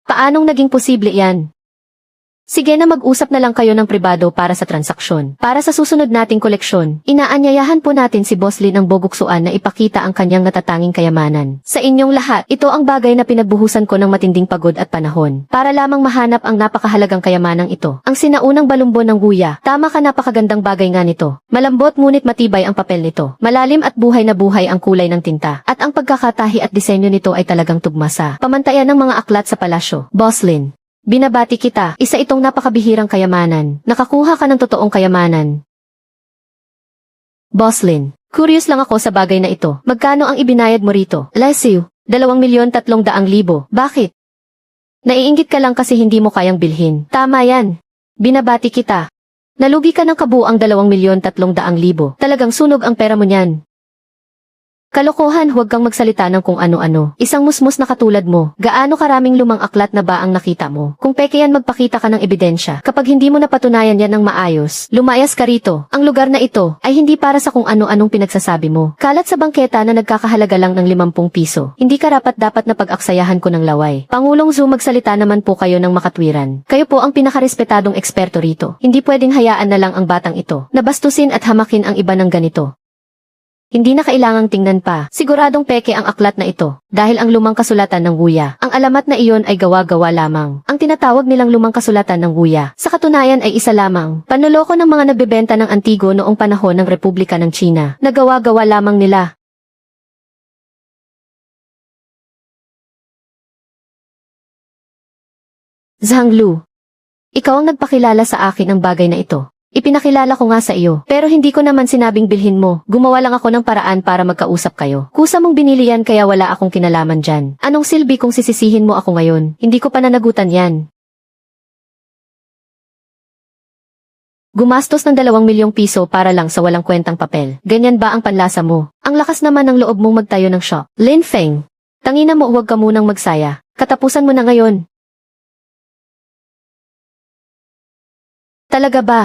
Paanong naging posible yan? Sige na mag-usap na lang kayo ng pribado para sa transaksyon. Para sa susunod nating koleksyon, inaanyayahan po natin si Boss Lin ang boguksuan na ipakita ang kanyang natatanging kayamanan. Sa inyong lahat, ito ang bagay na pinagbuhusan ko ng matinding pagod at panahon. Para lamang mahanap ang napakahalagang kayamanang ito. Ang sinaunang balumbon ng guya. Tama ka, napakagandang bagay nga nito. Malambot ngunit matibay ang papel nito. Malalim at buhay na buhay ang kulay ng tinta. At ang pagkakatahi at disenyo nito ay talagang tugma sa pamantayan ng mga aklat sa palasyo. Boss Lin, binabati kita, isa itong napakabihirang kayamanan. Nakakuha ka ng totoong kayamanan. Boss Lin, curious lang ako sa bagay na ito. Magkano ang ibinayad mo rito? Lesiu, 2,300,000. Bakit? Naiinggit ka lang kasi hindi mo kayang bilhin. Tama yan. Binabati kita. Nalugi ka ng kabuang 2,300,000. Talagang sunog ang pera mo niyan. Kalokohan, huwag kang magsalita ng kung ano-ano. Isang musmos na katulad mo, gaano karaming lumang aklat na ba ang nakita mo? Kung peke yan, magpakita ka ng ebidensya. Kapag hindi mo napatunayan yan ng maayos, lumayas ka rito. Ang lugar na ito ay hindi para sa kung ano-anong pinagsasabi mo. Kalat sa bangketa na nagkakahalaga lang ng 50 piso. Hindi karapat-dapat na pag-aksayahan ko ng laway. Pangulong Zhu, magsalita naman po kayo ng makatwiran. Kayo po ang pinakarespetadong eksperto rito. Hindi pwedeng hayaan na lang ang batang ito na bastusin at hamakin ang iba ng ganito. Hindi na kailangang tingnan pa. Siguradong peke ang aklat na ito. Dahil ang lumang kasulatan ng guya, ang alamat na iyon ay gawa-gawa lamang. Ang tinatawag nilang lumang kasulatan ng guya, sa katunayan ay isa lamang. Panloloko ng mga nagbebenta ng antigo noong panahon ng Republika ng China. Nagawa-gawa lamang nila. Zhang Lu, ikaw ang nagpakilala sa akin ang bagay na ito. Ipinakilala ko nga sa iyo, pero hindi ko naman sinabing bilhin mo. Gumawa lang ako ng paraan para magkausap kayo. Kusa mong binili yan kaya wala akong kinalaman dyan. Anong silbi kung sisisihin mo ako ngayon? Hindi ko pananagutan yan. Gumastos ng 2 milyong piso para lang sa walang kwentang papel. Ganyan ba ang panlasa mo? Ang lakas naman ng loob mong magtayo ng shop. Lin Feng, tangina mo, huwag ka munang magsaya. Katapusan mo na ngayon. Talaga ba?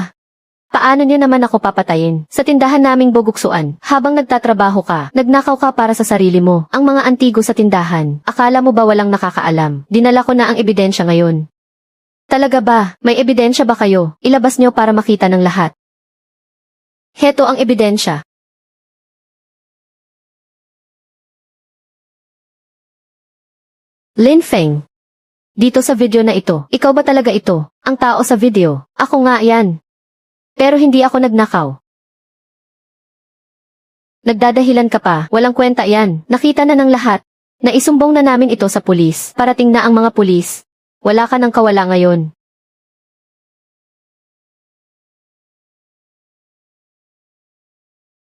Paano niya naman ako papatayin? Sa tindahan naming boguksuan, habang nagtatrabaho ka, nagnakaw ka para sa sarili mo. Ang mga antigo sa tindahan, akala mo ba walang nakakaalam? Dinala ko na ang ebidensya ngayon. Talaga ba? May ebidensya ba kayo? Ilabas niyo para makita ng lahat. Heto ang ebidensya. Lin Feng, dito sa video na ito, ikaw ba talaga ito? Ang tao sa video? Ako nga yan. Pero hindi ako nagnakaw. Nagdadahilan ka pa, walang kwenta yan. Nakita na ng lahat. Naisumbong na namin ito sa pulis. Parating na ang mga pulis. Wala ka ng kawala ngayon.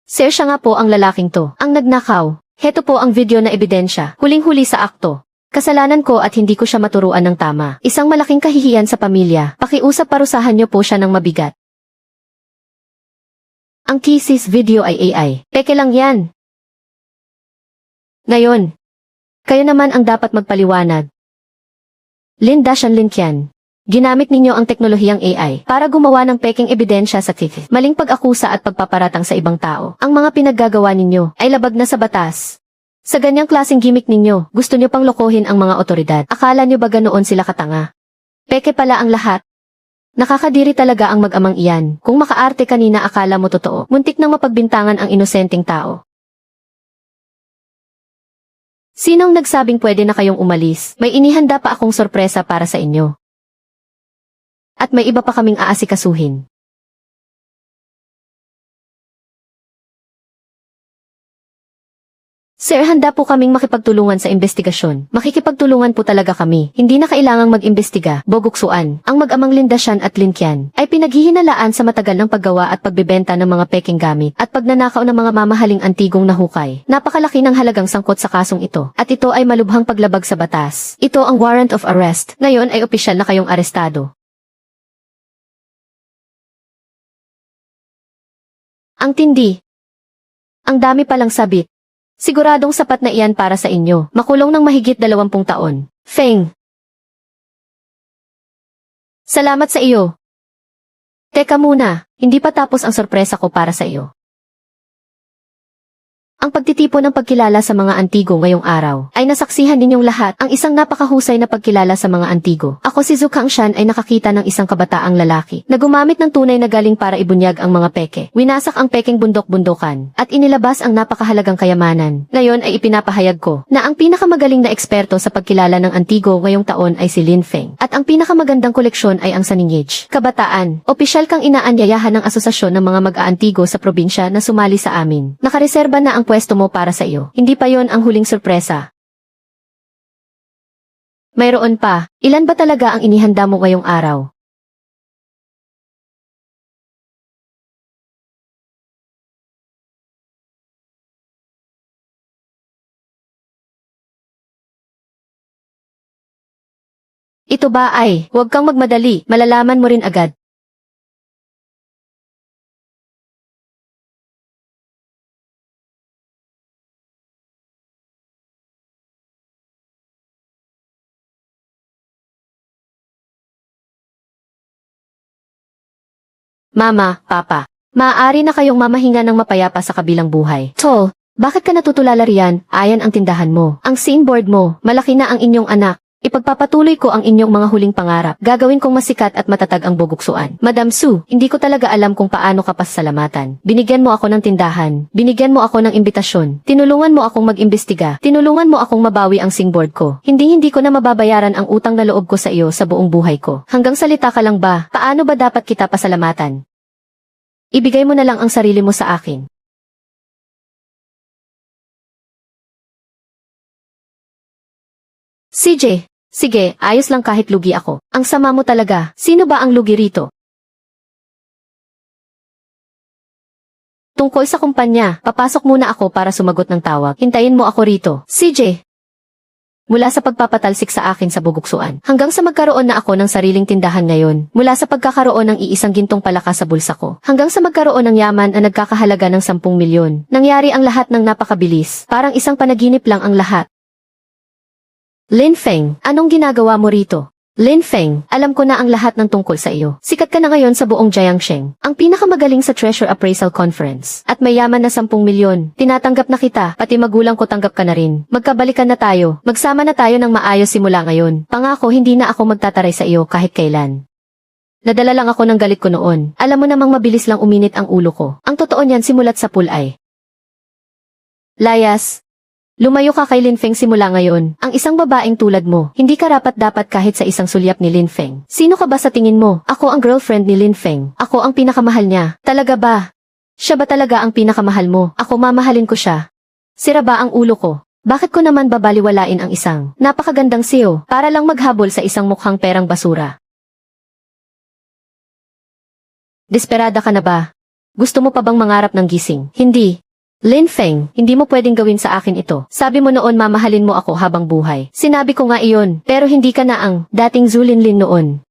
Sir, siya nga po ang lalaking to. Ang nagnakaw. Heto po ang video na ebidensya. Huling-huli sa akto. Kasalanan ko at hindi ko siya maturuan ng tama. Isang malaking kahihiyan sa pamilya. Pakiusap, parusahan niyo po siya ng mabigat. Ang thesis video ay AI. Peke lang yan. Ngayon, kayo naman ang dapat magpaliwanag. Lin Dashan Lin Qian. Ginamit ninyo ang teknolohiyang AI para gumawa ng peking ebidensya sa TikTok. Maling pag-akusa at pagpaparatang sa ibang tao. Ang mga pinaggagawa ninyo ay labag na sa batas. Sa ganyang klaseng gimmick ninyo, gusto nyo pang lokohin ang mga otoridad. Akala nyo ba ganoon sila katanga? Peke pala ang lahat. Nakakadiri talaga ang mag-amang iyan. Kung makaarte kanina akala mo totoo, muntik nang mapagbintangan ang inosenteng tao. Sinong nagsabing pwede na kayong umalis? May inihanda pa akong sorpresa para sa inyo. At may iba pa kaming aasikasuhin. Sir, handa po kaming makipagtulungan sa investigasyon. Makikipagtulungan po talaga kami. Hindi na kailangang mag-imbestiga, boguksuan. Ang mag-amang Lindasyan at Linkian ay pinaghihinalaan sa matagal ng paggawa at pagbebenta ng mga peking gamit at pagnanakaw ng mga mamahaling antigong nahukay. Napakalaki ng halagang sangkot sa kasong ito. At ito ay malubhang paglabag sa batas. Ito ang warrant of arrest. Ngayon ay opisyal na kayong arestado. Ang tindi. Ang dami palang sabit. Siguradong sapat na iyan para sa inyo. Makulong ng mahigit 20 taon. Feng. Salamat sa iyo. Teka muna, hindi pa tapos ang sorpresa ko para sa iyo. Ang pagtitipon ng pagkilala sa mga antigo ngayong araw ay nasaksihan ninyong lahat ang isang napakahusay na pagkilala sa mga antigo. Ako si Zhu Kangshan ay nakakita ng isang kabataang lalaki na gumamit ng tunay na galing para ibunyag ang mga peke. Winasak ang peking bundok-bundokan at inilabas ang napakahalagang kayamanan. Ngayon ay ipinapahayag ko na ang pinakamagaling na eksperto sa pagkilala ng antigo ngayong taon ay si Lin Feng at ang pinakamagandang koleksyon ay ang Saningage. Kabataan, opisyal kang inaanyayahan ng asosasyon ng mga mag-aantigo sa probinsya na sumali sa amin. Nakareserba na ang pwesto mo para sa iyo. Hindi pa yon ang huling sorpresa. Mayroon pa, ilan ba talaga ang inihanda mo ngayong araw? Ito ba ay, huwag kang magmadali, malalaman mo rin agad. Mama, Papa, maaari na kayong mamahinga ng mapayapa sa kabilang buhay. Tol, bakit ka natutulala riyan? Ayan ang tindahan mo. Ang scene-board mo, malaki na ang inyong anak. Ipagpapatuloy ko ang inyong mga huling pangarap. Gagawin kong masikat at matatag ang buguksuan. Madam Su, hindi ko talaga alam kung paano ka pasalamatan. Binigyan mo ako ng tindahan. Binigyan mo ako ng imbitasyon. Tinulungan mo akong mag-imbestiga. Tinulungan mo akong mabawi ang singboard ko. Hindi ko na mababayaran ang utang na loob ko sa iyo sa buong buhay ko. Hanggang salita ka lang ba? Paano ba dapat kita pasalamatan? Ibigay mo na lang ang sarili mo sa akin. CJ, sige, ayos lang kahit lugi ako. Ang sama mo talaga. Sino ba ang lugi rito? Tungkol sa kumpanya, papasok muna ako para sumagot ng tawag. Hintayin mo ako rito. CJ. Mula sa pagpapatalsik sa akin sa buguksuan, hanggang sa magkaroon na ako ng sariling tindahan ngayon, mula sa pagkakaroon ng iisang gintong palaka sa bulsa ko, hanggang sa magkaroon ng yaman na nagkakahalaga ng 10 milyon, nangyari ang lahat ng napakabilis, parang isang panaginip lang ang lahat. Lin Feng, anong ginagawa mo rito? Lin Feng, alam ko na ang lahat ng tungkol sa iyo. Sikat ka na ngayon sa buong Jiangsheng, ang pinakamagaling sa Treasure Appraisal Conference. At may yaman na 10 milyon. Tinatanggap na kita, pati magulang ko tanggap ka na rin. Magkabalikan na tayo. Magsama na tayo ng maayos simula ngayon. Pangako hindi na ako magtataray sa iyo kahit kailan. Nadala lang ako ng galit ko noon. Alam mo namang mabilis lang uminit ang ulo ko. Ang totoo niyan simulat sa pool ay. Layas. Lumayo ka kay Lin Feng simula ngayon. Ang isang babaeng tulad mo, hindi ka rapat-dapat kahit sa isang sulyap ni Lin Feng. Sino ka ba sa tingin mo? Ako ang girlfriend ni Lin Feng. Ako ang pinakamahal niya. Talaga ba? Siya ba talaga ang pinakamahal mo? Ako mamahalin ko siya. Sira ba ang ulo ko? Bakit ko naman babaliwalain ang isang napakagandang CEO para lang maghabol sa isang mukhang perang basura? Desperada ka na ba? Gusto mo pa bang mangarap ng gising? Hindi. Lin Feng, hindi mo pwedeng gawin sa akin ito. Sabi mo noon mamahalin mo ako habang buhay. Sinabi ko nga iyon, pero hindi ka na ang dating Zhu Linlin noon.